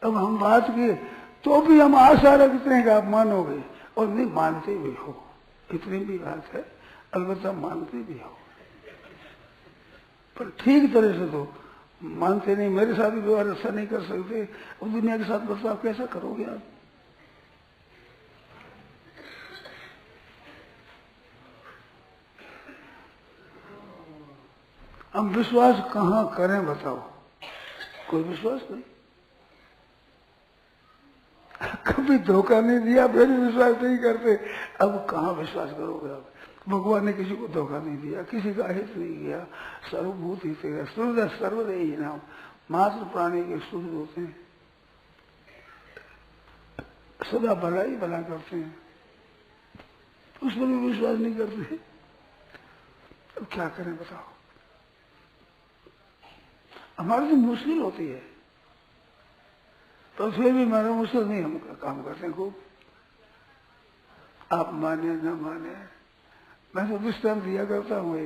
अब हम बात किए तो भी हम आशा रखते हैं कि आप मानोगे, और नहीं मानते भी हो, इतनी भी बात है, अलबत्ता मानते भी हो, पर ठीक तरह से तो मानते नहीं। मेरे साथ भी व्यवहार ऐसा नहीं कर सकते, और दुनिया के साथ बर्ताव कैसा करोगे आप? हम विश्वास कहाँ करें बताओ? कोई विश्वास नहीं। कभी धोखा नहीं दिया, फिर भी विश्वास नहीं करते। अब कहाँ विश्वास करोगे आप? भगवान ने किसी को धोखा नहीं दिया, किसी का हित नहीं किया, सर्वभूत हित है, सूर्य सर्वदय ही नाम, मात्र प्राणी के शुद्ध होते हैं, सदा भला ही भला करते हैं, उस पर भी विश्वास नहीं करते। अब क्या करें बताओ? हमारी तो मुश्किल होती है, तो फिर भी हमारा मुश्किल नहीं, हम काम करते हैं खूब। आप माने न माने, मैं तो दृष्टांत दिया करता हूँ।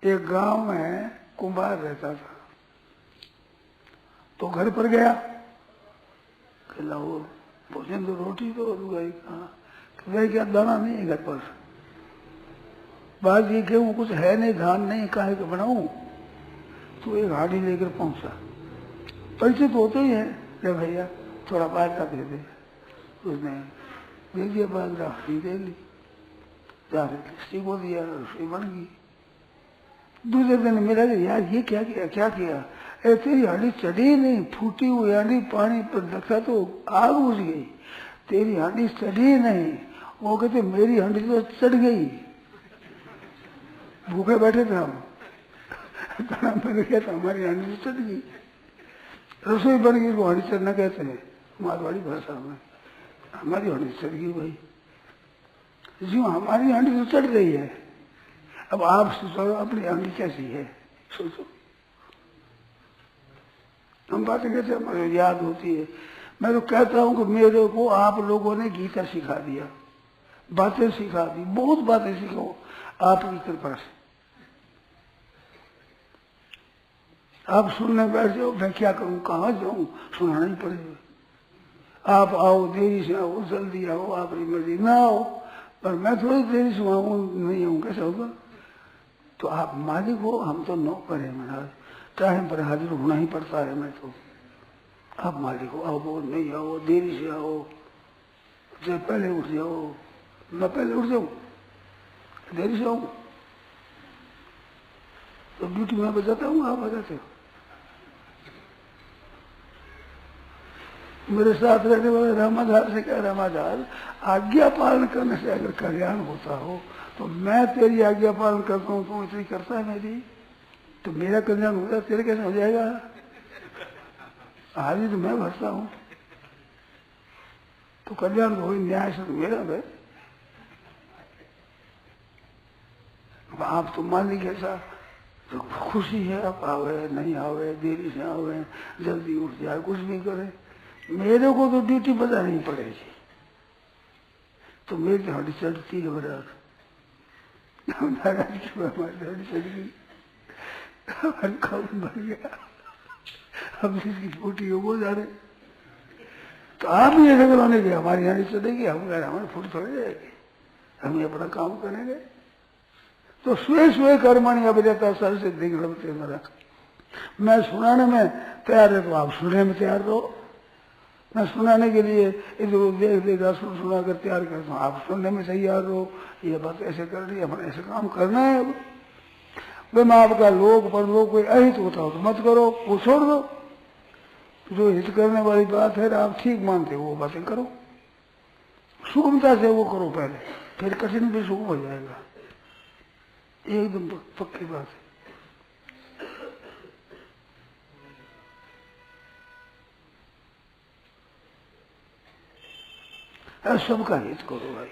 एक गांव में कुंभार रहता था, तो घर पर गया, कहला वो भोजन तो रोटी तो गई, कहा क्या दाना नहीं है घर पर, बात ये क्यों कुछ है नहीं, धान नहीं, काहे के बनाऊं? तो एक हाड़ी लेकर पहुंचा, पैसे तो होते ही है, ले भैया थोड़ा बाहर का दे दे। उसने दे दिया, बाहर हाड़ी दे ली, किसी को दिया, रसोई बन गई। दूसरे दिन मिला, यार ये क्या किया, क्या किया? तेरी हांडी चढ़ी नहीं, फूटी हुई हांडी पानी पर रखा तो आग बुझ गई, तेरी हांडी चढ़ी नहीं। वो कहते मेरी हांडी तो चढ़ गई, भूखे बैठे थे हम, खाना बन गया तो हमारी हांडी तो चढ़ गई, रसोई बन गई, वो हांडी चढ़ना कहते हैं मारवाड़ी भाषा में, हमारी हांडी चढ़ गई भाई। जो हमारी हांडी तो चढ़ गई है, अब आप सोचो अपनी हांडी कैसी है, सोचो। हम बातें कहते हैं, हमारे याद होती है। मैं तो कहता हूँ कि मेरे को आप लोगों ने गीता सिखा दिया, बातें सिखा दी, बहुत बातें सीखो आपकी कृपा से। आप सुनने बैठ जाओ, मैं क्या करूं, कहाँ जाऊं, सुनाना ही पड़ेगा। आप आओ, देरी से आओ, जल्दी आओ, आपकी मर्जी, ना आओ, पर मैं थोड़ी देरी से आऊँ, नहीं आऊँ, कैसा होगा? तो आप मालिक हो, हम तो नौकर है महाराज, टाइम पर हाजिर होना ही पड़ता है। मैं तो आप मालिक हो, आओ, नहीं आओ, देरी से आओ, जब पहले उठ जाओ, मैं पहले उठ जाऊं, देरी से आऊं, तो ड्यूटी में बजाता हूँ, आप आ जाते हो। मेरे साथ रहने वाले रामाधार से कह, रामाधार आज्ञा पालन करने से अगर कल्याण होता हो तो मैं तेरी आज्ञा पालन करता हूँ, तो इतनी करता है मेरी, तो मेरा कल्याण हो जाए, तेरे कैसे हो जाएगा? हाजी तो मैं भरता हूँ, तो कल्याण तो हो, न्याय से तो मेरा है। आप तो मालिक ऐसा, तो खुशी है, आप आवे नहीं आवे, देरी से आवे, जल्दी उठ जाए, कुछ भी करे, मेरे को तो ड्यूटी बजानी पड़ेगी, तो मेरी हाड़ी चढ़ती है बराबर, हमारी हाड़ी चढ़ गई, हमारे काम बन गया, हम जिसकी फूटी हो वो जाने। तो आप ही ऐसा कराने के हमारी हाड़ी चढ़ेगी, हमारी फूट थोड़ी जाएगी, हम अपना काम करेंगे। तो स्वे स्वे कर्मणि अभिरता सर से दिग्लते मेरा, मैं सुनाने में तैयार है तो आप सुनने में तैयार रहो, मैं सुनाने के लिए इधर देख देगा सुना कर तैयार करता हूँ, आप सुनने में तैयार रहो, ये बात ऐसे कर रही है, हमें ऐसे काम करना है। अब भाई मैं आपका लोग पर लोग कोई अहित होता हो तो मत करो, वो छोड़ दो, जो हित करने वाली बात है आप ठीक मानते हो वो बातें करो, सुगमता से वो करो पहले, फिर कठिन भी सुगम हो जाएगा, एकदम पक्की बात है। सबका हित करो भाई,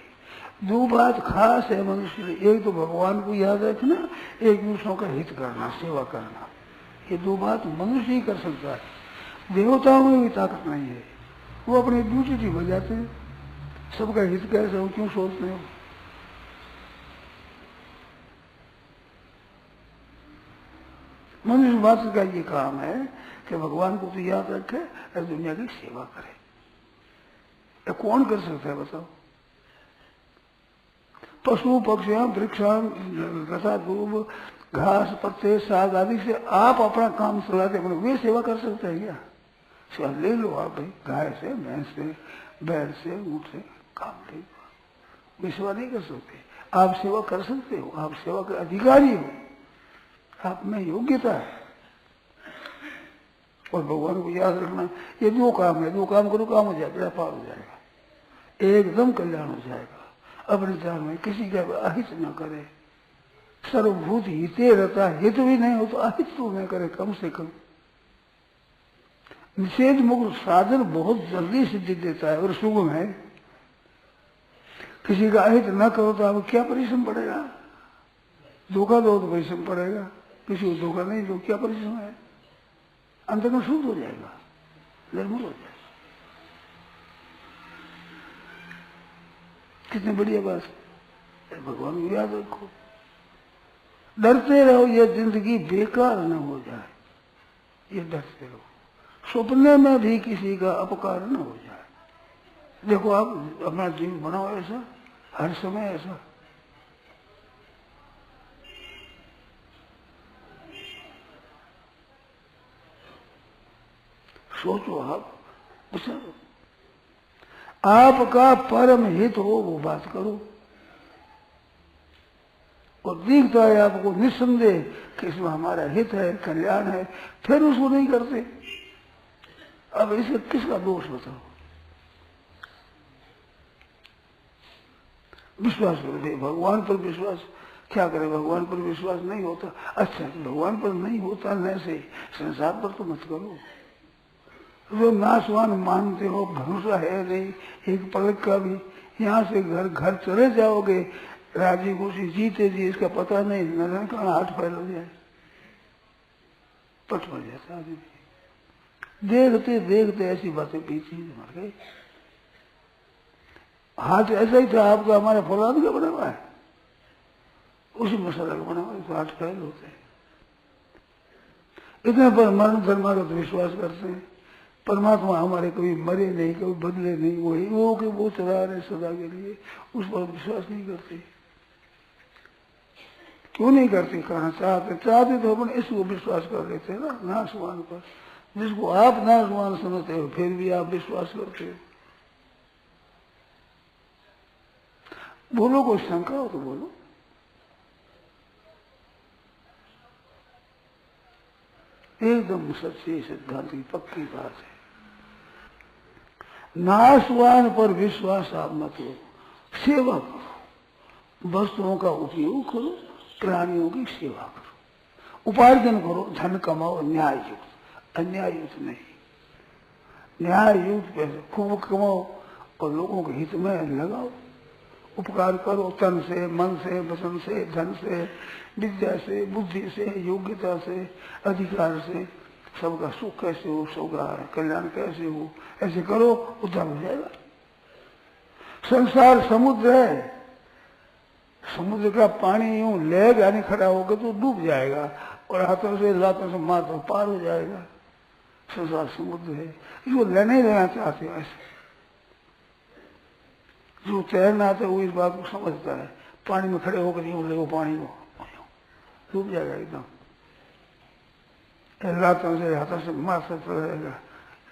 दो बात खास है मनुष्य में, एक तो भगवान को याद रखना, एक दूसरों का हित करना, सेवा करना। ये दो बात मनुष्य ही कर सकता है। देवताओं में भी ताकत नहीं है, वो अपनी ड्यूटी बजाते हैं, सबका हित कैसे हो क्यों सोचते हो। मनुष्य मात्र का ये काम है कि भगवान को तो याद रखे और दुनिया की सेवा करे। ये कौन कर सकता है बताओ। पशु पक्षियां वृक्षां लता दूब घास पत्ते साग आदि से आप अपना काम चलाते अपने, वे सेवा कर सकते हैं क्या। सेवा ले लो आप भाई, गाय से भैंस से बैल से ऊँट से काम ले लो, वे सेवा नहीं कर सकते। आप सेवा कर सकते हो, आप सेवा के अधिकारी हो, आप में योग्यता है। और भगवान को याद रखना, ये दो काम है, दो काम करो काम हो जाएगा, बेड़ा पार हो जाएगा, एकदम कल्याण हो जाएगा। अपने जान में किसी का अहित न करे, सर्वभूत हिते रहता, हित भी नहीं हो तो अहित तो न करे कम से कम। निषेध मुक्त साधन बहुत जल्दी सिद्धि देता है और सुगम है। किसी का अहित न करो तो आपको क्या परिश्रम पड़ेगा। धोखा दो तो परिश्रम पड़ेगा, किसी को धोखा नहीं दो क्या परिश्रम है, अंत में शुद्ध हो जाएगा, निर्मल हो जाएगा। कितनी बढ़िया बात है। भगवान को याद रखो, डरते रहो ये जिंदगी बेकार न हो जाए, ये डरते रहो, सपने में भी किसी का अपकार न हो जाए। देखो आप अपना जीवन बनाओ ऐसा, हर समय ऐसा। सोचो आप, विचारो, आपका परम हित हो वो बात करो। और दिखता है आपको निस्संदेह कि इसमें हमारा हित है, कल्याण है, फिर उसको नहीं करते। अब इसे किसका दोष बताओ। विश्वास करो, भगवान पर विश्वास क्या करे, भगवान पर विश्वास नहीं होता, अच्छा भगवान पर नहीं होता न से संसार पर तो मत करो। जो नाशवान मानते हो, भरोसा है नहीं एक पलक का भी, यहाँ से घर घर चले जाओगे राजी खुशी जीते जी, इसका पता नहीं न कहाँ हाथ फैल हो जाए, पट पड़ जाता आदमी। देखते देखते ऐसी बातें बीती मर गई। हाथ ऐसा ही था आपका, हमारे फौलाद का बना हुआ है, उसी मसाला का बना हुआ है, तो हाथ फैल होते हैं। इतने पर मरण धर्मागत विश्वास करते हैं, परमात्मा हमारे कभी मरे नहीं, कभी बदले नहीं, वही वो कि वो चला रहे सदा के लिए, उस पर विश्वास नहीं करते। क्यों नहीं करते, कहना चाहते तो अपन इसको विश्वास कर लेते हैं ना, नाशवान पर, जिसको आप नाशवान समझते हो फिर भी आप विश्वास करते हो। बोलो, कोई शंका हो तो बोलो। एकदम सच्ची सिद्धांत की पक्की बात है। नाशवान पर विश्वास आप मत करो, सेवा करो, वस्तुओं का उपयोग करो, प्राणियों की सेवा करो, उपार्जन करो, धन कमाओ न्याय युक्त, अन्याय युक्त नहीं। न्याय युक्त पैसे खूब कमाओ और लोगों के हित में लगाओ, उपकार करो, तन से, मन से, वचन से, धन से, विद्या से, बुद्धि से, योग्यता से, अधिकार से, सबका सुख कैसे हो, सबका कल्याण कैसे हो, ऐसे करो, उद्धार हो जाएगा। संसार समुद्र है, समुद्र का पानी यूं ले जाने खड़ा होकर तो डूब जाएगा और हाथों से लातों से मार पार हो जाएगा। संसार समुद्र है, इसको लेने लेना चाहते हो ऐसे। जो तैरना आता है वो इस बात को समझता है, पानी में खड़े होकर यूं ले वो पानी को डूब जाएगा एकदम, लातों से हाथों से मार सकता रहेगा,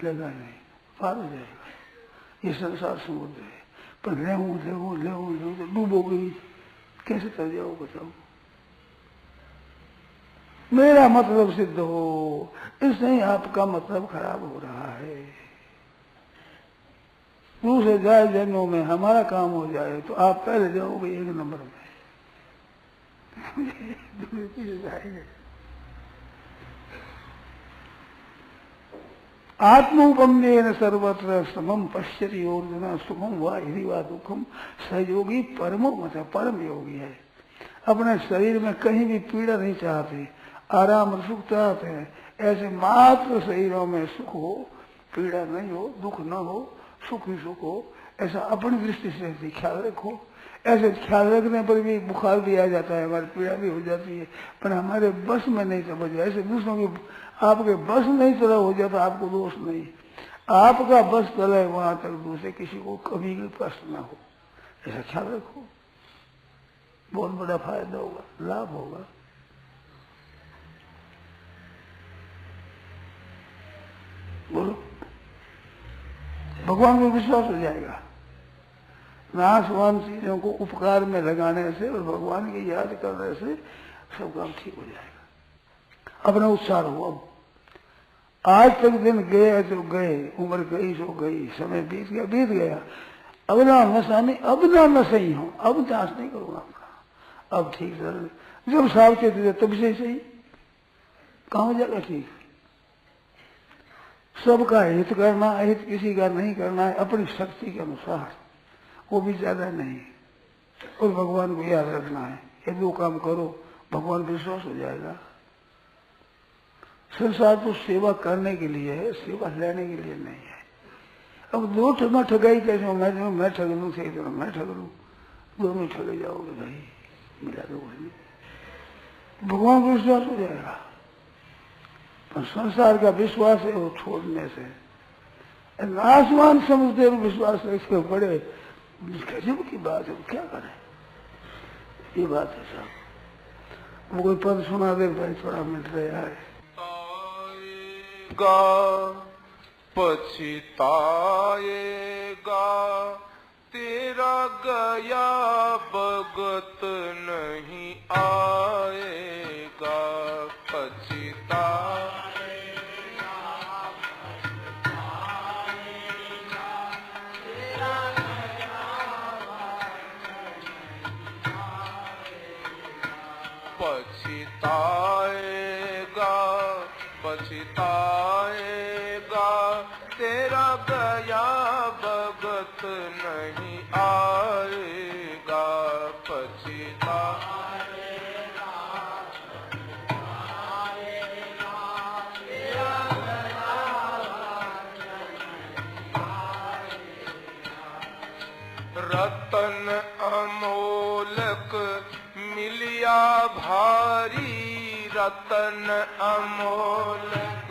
लेगा नहीं, पार हो जाएगा। ये संसार समुद्र है, पर ले तो डूबोगे, कैसे कर जाओ बताओ। मेरा मतलब सिद्ध हो, इससे आपका मतलब खराब हो रहा है। दूसरे जाए जन्मों में हमारा काम हो जाए तो आप पहले जाओगे एक नंबर में, आत्मोपम्येन सर्वत्र समम पश्यति अर्जुन सुखम व यदि वा दुखम सहयोगी परमो मत परम योगी है। अपने शरीर में कहीं भी पीड़ा नहीं चाहते, आराम और सुख चाहते हैं। ऐसे मात्र शरीरों में सुख हो, पीड़ा नहीं हो, दुख न हो, सुख ही सुख हो, ऐसा अपनी दृष्टि से ख्याल रखो। ऐसे ख्याल रखने पर भी बुखार भी आ जाता है, हमारी पीड़ा भी हो जाती है, पर हमारे बस में नहीं समझ। ऐसे दूसरों की आपके बस नहीं चला हो जाता, आपको दोष नहीं। आपका बस चले वहां तक दूसरे किसी को कभी भी प्रश्न न हो, ऐसा ख्याल रखो। बहुत बड़ा फायदा होगा, लाभ होगा। बोलो, भगवान को विश्वास हो जाएगा। नाशवान चीजों को उपकार में लगाने से और भगवान की याद करने से सब काम ठीक हो जाएगा। अपना उत्साह हो। अब आज तक दिन गए तो गए, उम्र गई सो गई, समय बीत गया बीत गया। अब ना नशा नहीं, अब ना नशा ही हूं, अब जांच नहीं करूंगा अपना, अब ठीक सर। जब सावचेत थे तब से सही, कहाँ हो जाएगा ठीक। सबका हित करना, अहित किसी का नहीं करना है, अपनी शक्ति के अनुसार, वो भी ज्यादा नहीं। और भगवान को याद रखना है, ये दो काम करो, भगवान विश्वास हो जाएगा। संसार तो सेवा करने के लिए है, सेवा लेने के लिए नहीं है। अब दो ठगा ठगाई कैसे हो, मैं ठग लूं, सही तरह मैं ठग लूं, दोनों ठगे जाओगे भाई, मिला दो नहीं। भगवान को विश्वास हो जाएगा। पर संसार का विश्वास है वो छोड़ने से, आसमान समझते हो विश्वास है, इसके बड़े गजब की बात है, क्या करें। ये बात है साहब। वो कोई पद सुना दे भाई, थोड़ा मिट रहा है। पछताएगा तेरा गया भगत नहीं आएगा। पछताएगा पछताएगा तेरा गया भगत नहीं आएगा। पछताएगा रतन अमोलक मिलिया भारी, रतन अमोलक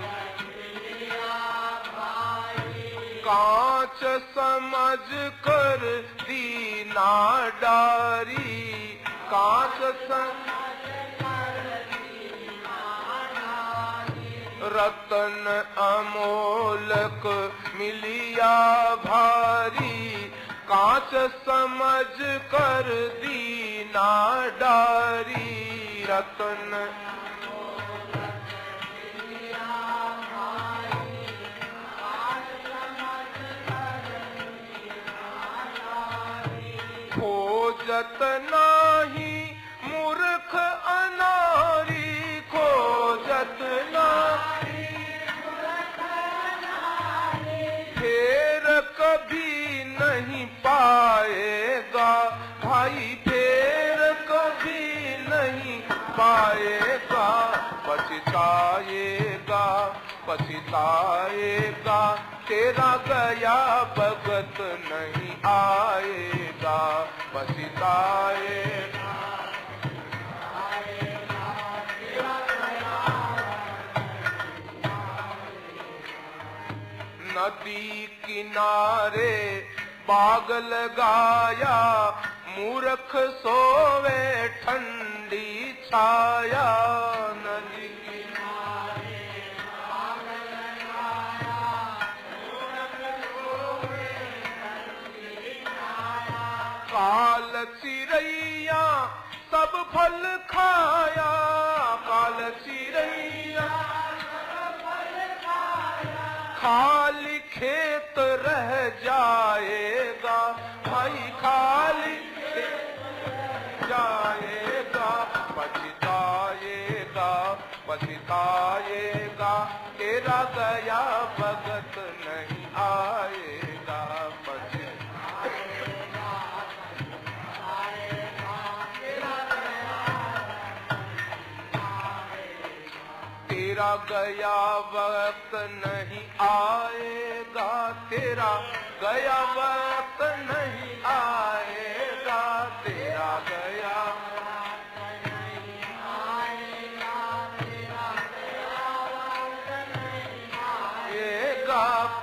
कांच समझ कर दीना डारी, कांच समझ कर दीना डारी। रतन अमोलक मिलिया भारी, कांच समझ कर दीना डारी। रतन खोजत नाही मूर्ख अनारी, खोजत नाही फेर कभी नहीं पाएगा भाई, फेर कभी नहीं पाएगा। पछताएगा पछताएगा तेरा गया भगत नहीं आएगा। पछताएगा नदी किनारे बाग लगाया, मूर्ख सोवे ठंडी छाया। नदी किनारे बाग लगाया, मूर्ख सोवे ठंडी छाया। काल चिरैया सब फल खाया, काल चिरैया खाली खेत रह जाएगा भाई, खाली खेत रह जाएगा। पछताएगा पछताएगा तेरा गया भगत नहीं आएगा तेरा गया वक्त नहीं आएगा, तेरा गया वक्त नहीं आएगा, तेरा गया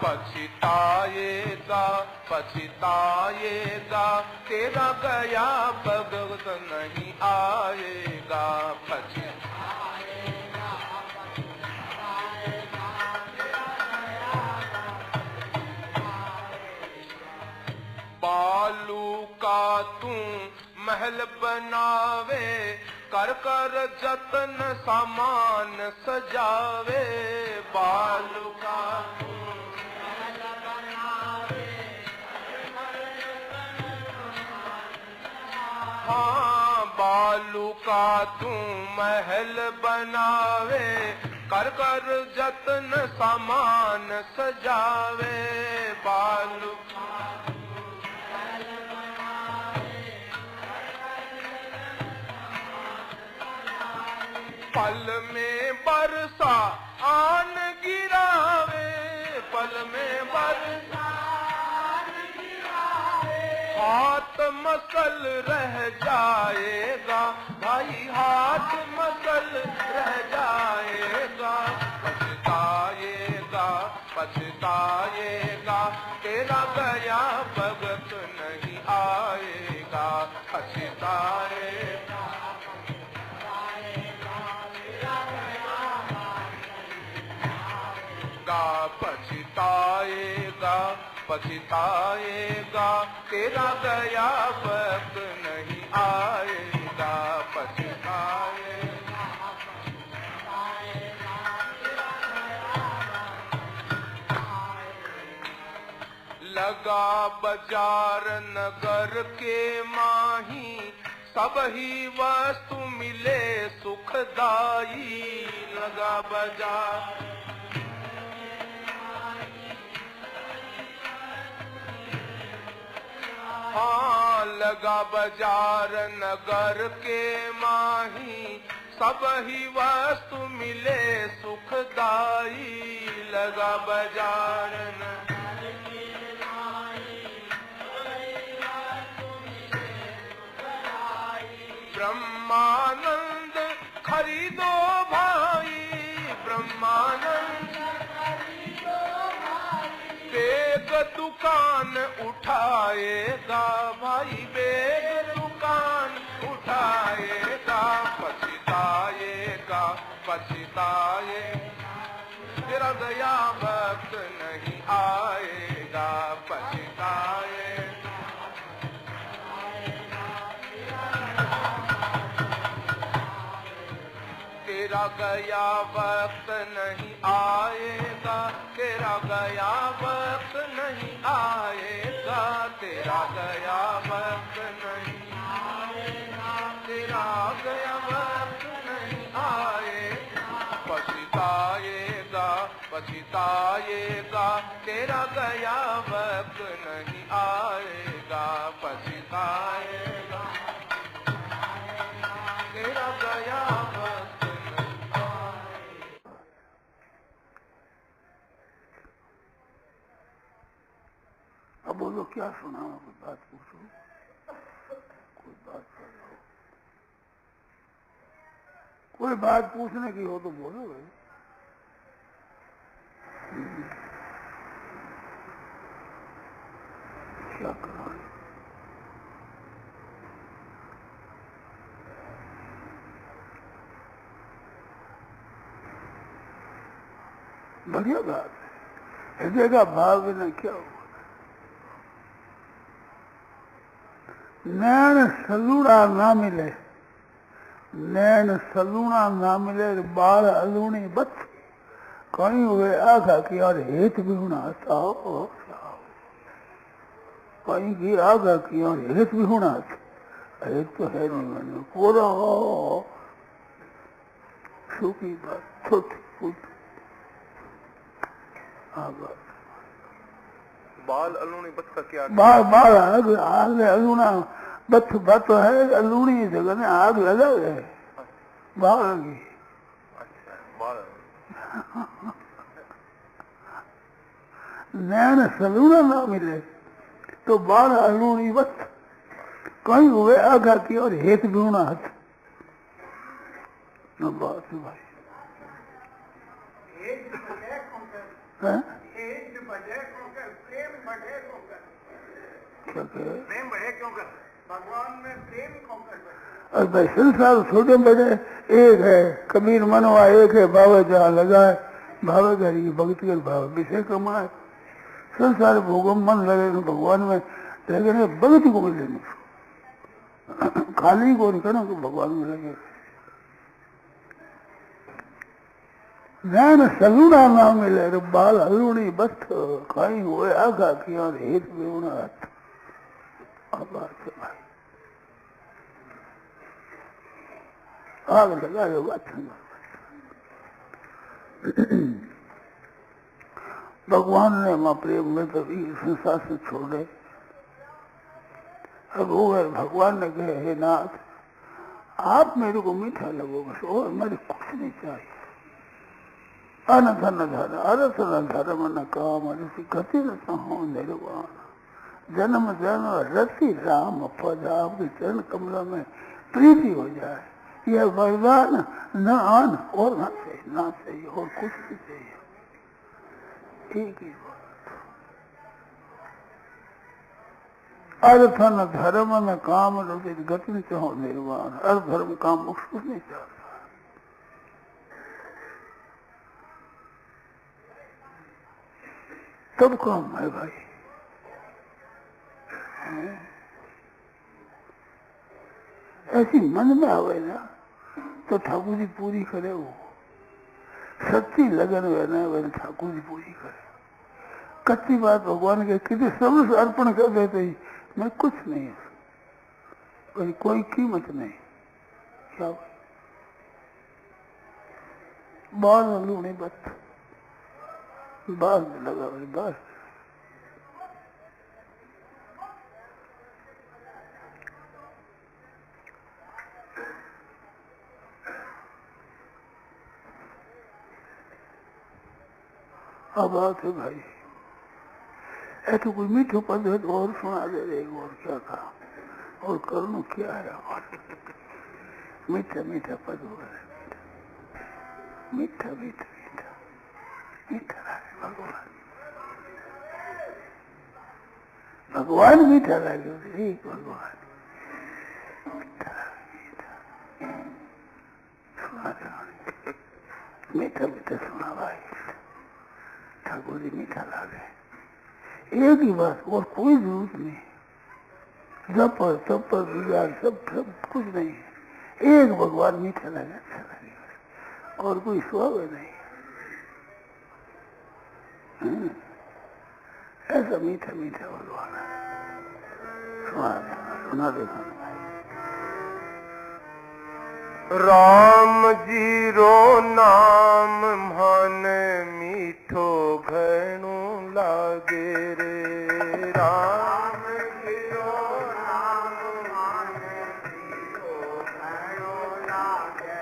पछताएगा पछताएगा, तेरा गया भगत नहीं आएगा बालू का तू महल बनावे, कर कर जतन सामान सजावे, बालू का तू महल बनावे, हाँ बालू का तू महल बनावे, कर कर जतन सामान सजावे, बालू पल में बरसा आन गिरावे, पल में बरसा आन गिरावे, हाथ मसल रह जाएगा भाई, हाथ मसल रह जाएगा, पछताएगा पछताएगा, तेरा गया भगत नहीं आएगा पछताएगा पछताएगा पछताएगा, तेरा गया वक्त नहीं आएगा पछताएगा लगा बाजार नगर के माही, सब ही वस्तु मिले सुखदाई, लगा बाजार हाँ लगा बाजार नगर के माही, सब ही वस्तु मिले सुखदाई, लगा बाजार नगर के माही, ब्रह्मानंद खरीदो भाई, ब्रह्मानंद बेग दुकान उठाएगा भाई, बेग दुकान उठाएगा, पछताएगा पछताएगा, तेरा गया वक्त नहीं आएगा पछताएगा, तेरा गया वक्त नहीं आएगा, तेरा गया वक्त नहीं आएगा, तेरा गया वक्त नहीं आएगा, तेरा गया वक्त नहीं आएगा, पछताएगा पछताएगा, तेरा गया वक्त नहीं आएगा पछताएगा, तेरा गया वक्त अब बोलो क्या सुना, कोई बात पूछो, कोई बात करो, कोई बात पूछने की हो तो बोलो भाई। क्या करो, बढ़िया बात है, हृदय का भाव बिना क्या हुआ, नैन सलूड़ा ना मिले, नैन सलूड़ा ना मिले, बाल अलूणी बच, कहीं हुए आगा की और हेत भी होना साओ, कहीं की आगा की और हेत भी होना, हेत तो है नहीं मैंने पूरा सूखी बात छोटी फूट हाँ बस बाल अलूणी बत का क्या बाल बाल आग अलूना बत बत है अलूनी जगह में आग लगा है बाल की अच्छा बाल नैन सलूना ना मिले तो बाल अलूनी बत कहीं हुए आगा की और हेत गुणा हथ बात है भाई हैं? क्या कहे? प्रेम बढ़े क्यों कर भगवान में प्रेम क्यों कर और भाई संसार छोटे बड़े एक है कबीर मनवा एक है भावे जहाँ लगाए भावे करी भक्ति कर भाव विषय कमाए संसार भोगो मन लगे भगवान में लेकिन भक्ति को मिले खाली को नहीं करना तो भगवान में लगे नैन सलूना ना मिले तो बाल हलूनी बथ खाई हुए आगा की और हेत बेउना हथ आग लगा लो भगवान ने माँ प्रेम में कभी संसार से छोड़े अब वो भगवान ने कहे हे नाथ आप मेरे को मीठा लगो बस और मेरे कुछ नहीं चाहिए अन धन धन अरस न धर्म न काम ऋषि गति न हो निर्वाण जन्म जन्म रति राम पद आपके चरण कमला में प्रीति हो जाए यह वरदान न आन और ना चाहिए और कुछ भी चाहिए एक ही अर्थ न धर्म न काम रुचि गति न चाहो निर्वाण अर्थ धर्म काम मोक्ष कुछ नहीं चाहता तब काम है भाई ऐसी मन में आवे ना तो ठाकुर जी पूरी करे वो सच्ची लगन वे ठाकुर जी पूरी करे कच्ची बात भगवान के कितने सर्वस्व अर्पण कर देते ही मैं कुछ नहीं है कोई कीमत नहीं क्या बाल लूने बत बाल में लगा भाई बाल अब बात है भाई ऐसे कोई मीठो पद है तो और सुना दे रहे और क्या कहा और करनो क्या है और मीठा मीठा पद हो रहा है मीठा मीठा मीठा मीठा लगे भगवान भगवान मीठा लगे ठीक भगवान मीठा मीठा मीठा मीठा सुना भाई ठाकुर जी मीठा लागे एक ही बात और कोई जरूरत नहीं जब पर सब पर बिगाड़ सब कुछ नहीं एक भगवान मीठा लगे अच्छा लगे और कोई स्वभाव नहीं ऐसा मीठा मीठा भगवान सुना देखा राम जी रो नाम मन मीठो घणो लागे रे राम जी रो नाम मन मीठो घणो लागे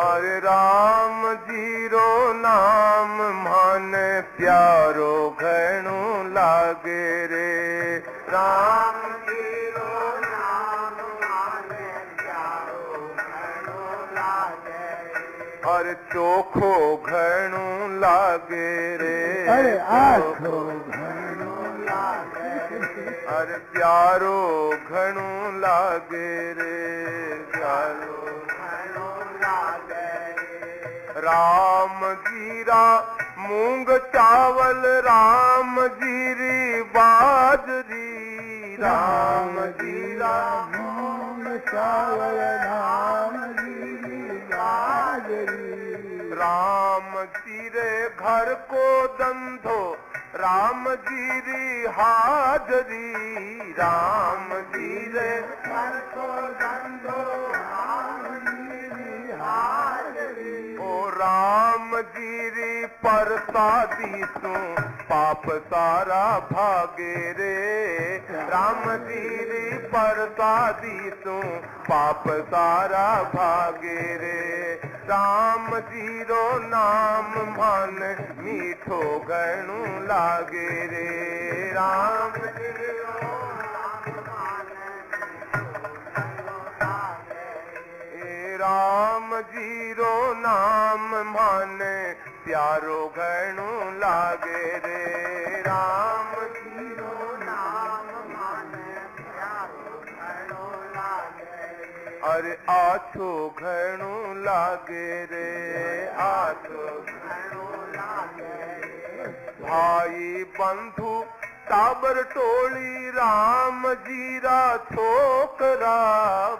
अरे राम जी रो नाम मन प्यारो घणो लागे रे राम जी रो और चोखो घणो लागे रे अरे आखो घणो लागे अरे प्यारो घणो लागे रे प्यारो घणो लागे राम जीरा मूंग चावल राम जीरी बाजरी राम जीरा मूंग चावल राम जी राम जीरे घर को धंधो राम जीरी हाजरी राम जीरे घर को धंधो राम जीरी हाजरी ओ राम जी री परसादी सो पाप सारा भागे रे, राम जी री परसादी सो पाप सारा भागे रे, राम जी रो नाम मन मीठो घणो लागे रे, राम जी रो राम जी रो नाम मन प्यारो घणो लागे रे, राम जी रो नाम मन प्यारो घणो लागे, अरे आछो घणो लागे रे, आछो घणो लागे, भाई बंधु टाबर टोली राम जी रा छोकरा,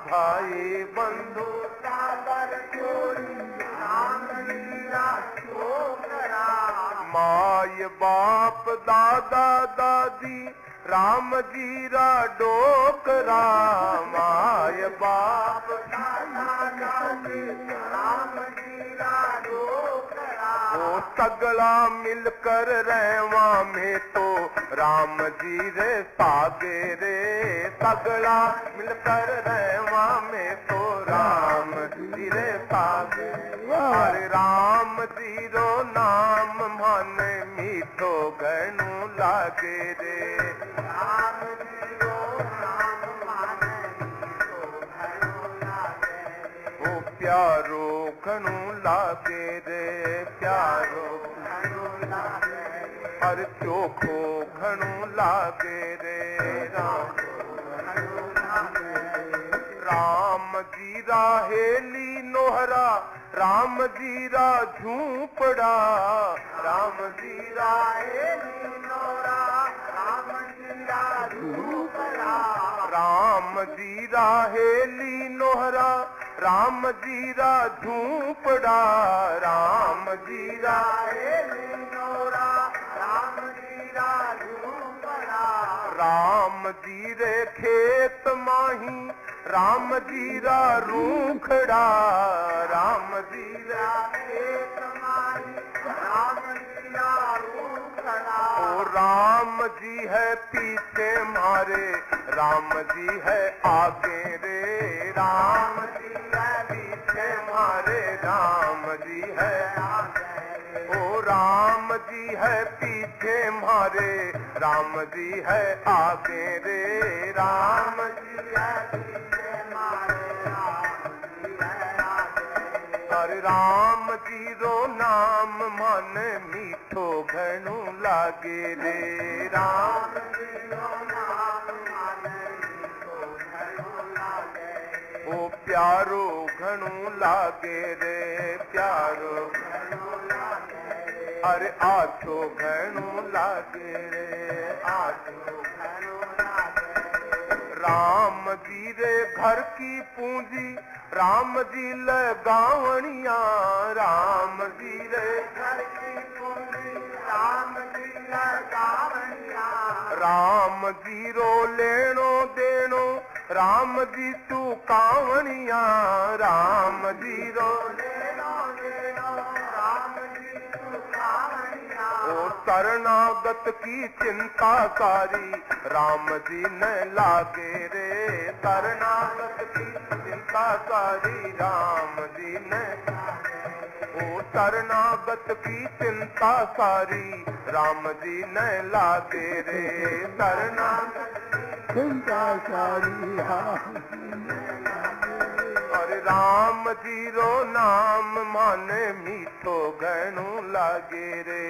भाई बंधु टाबर टोली राम जी रा छोकरा, माय बाप दादा दादी राम जी रा डोकरा, माय बाप दादा दादी राम जी रा डोकरा, वो सगला मिलकर रहवा में तो राम जी रे सागे रे, सगला मिलकर रहवा में तो राम जी रे सागे, अरे राम जी रो नाम मन मीठो घणो लागे रे, राम जी रो नाम मन मीठो घणो लागे, ओ प्यारो घणो लागे रे, प्यारो घणो लागे, हर चोखो घणो लागे रे, राम जी रा हेली नोहरा, राम जी रा झूपड़ा, राम जी रा हेली नोहरा, राम जी रा झूपड़ा, राम जी रा हेली नोहरा, राम जी रा झूपड़ा, राम जी रा हेली नोहरा, राम जी रा झूपड़ा, राम जी रे खेत माही, राम जी रा रूखड़ा, राम जी रा खेत माही, राम जी रा रूखड़ा, ओ राम जी है पीछे मारे, राम जी है आगे रे, राम जी है पीछे मारे, राम जी है आगे, ओ राम जी है पीछे मारे, राम जी है आगे रे, राम जी है पीछे मारे, राम जी है आगे, अरे राम जी रो नाम मन मीठो घणो लागे रे, राम जी रो नाम मन मीठो घणो लागे, ओ प्यारो घणो लागे रे, प्यारो घणो लागे, अरे आछो घणो लागे रे, आछो घणो लागे, राम जी रे घर की पूंजी, राम जी लगावणिया, राम जी रे घर की पूंजी, राम जी लगावणिया, राम जी रो लेनो देनो, राम जी चुकावणिया, राम जी रो लेनो देनो, राम जी चुकावणिया, ओ शरणागत की चिंता सारी, राम जी न लागे रे, शरणागत की चिंता सारी, राम जी न लागे, ओ शरणागत की चिंता सारी, राम जी न लागे रे, शरणागत चिंता सारी राम, अरे राम जी रो नाम मन मीठो घणो लागे रे,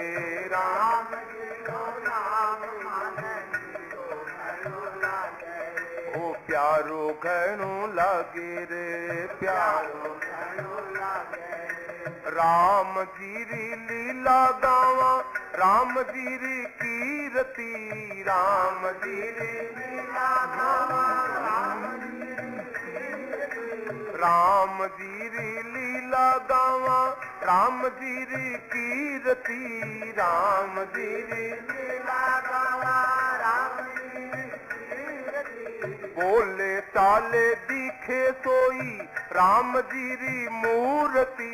राम जी रो नाम मन मीठो घणो लागे, ओ प्यारो घणो लागे रे, प्यारो घणो लागे, राम जी री लीला गावा, राम जी री कीरती, राम जी री लीला गावा, राम जी री कीरती, राम जी री लीला गावा, राम जी री कीरती, राम जी री लीला गावा, राम जी री कीरती, बोले चाले दिखे सोई, राम जी री मूर्ति,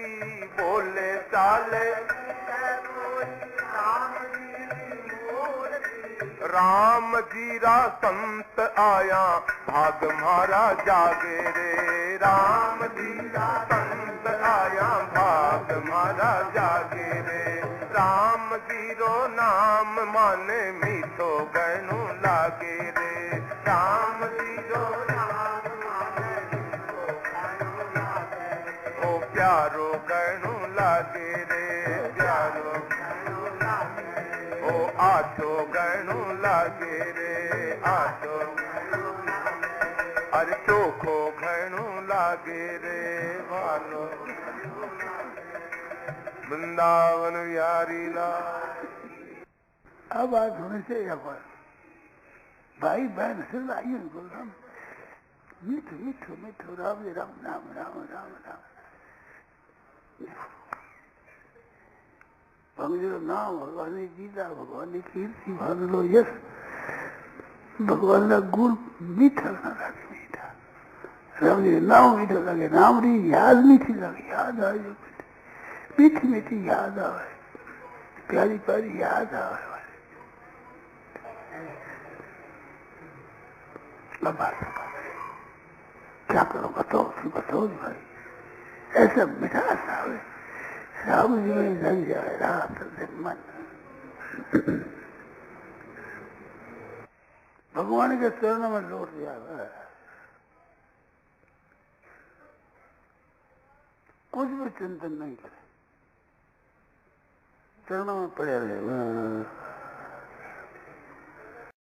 चाले राम जी रा संत आया भाग मारा जागे रे राम जी रा संत आया भाग मारा जागे रे राम जी रो नाम माने मीठो गणु लागे रे राम जी रो नाम माने मीठो गणु लागे ओ प्यारो गणु लागे रे प्यारो गणु लागे ओ आठो गणु लागे रे आठो गणु लागे अरे चोखो गणु लागे रे वालो वृंदावन यारी ला। अब बात होने से यहाँ पर भाई बहन हृदय आइए बोलता मीठो मीठो मीठो राम राम राम राम राम राम भगवान जी नाम भगवान की गीता भगवान की कीर्ति भगवान लो यश भगवान का गुण मीठा ना लगे मीठा राम जी नाम मीठा लगे राम री याद मीठी लगे याद आ जाए मीठी मीठी याद आवे प्यारी प्यारी याद आवे क्या करो बताओ भाई ऐसा मिठास आवे राम जी में लग जाए रात दिन मन भगवान के चरणों में लौट जाए कुछ भी चिंतन नहीं करे चरणों में पड़े रहे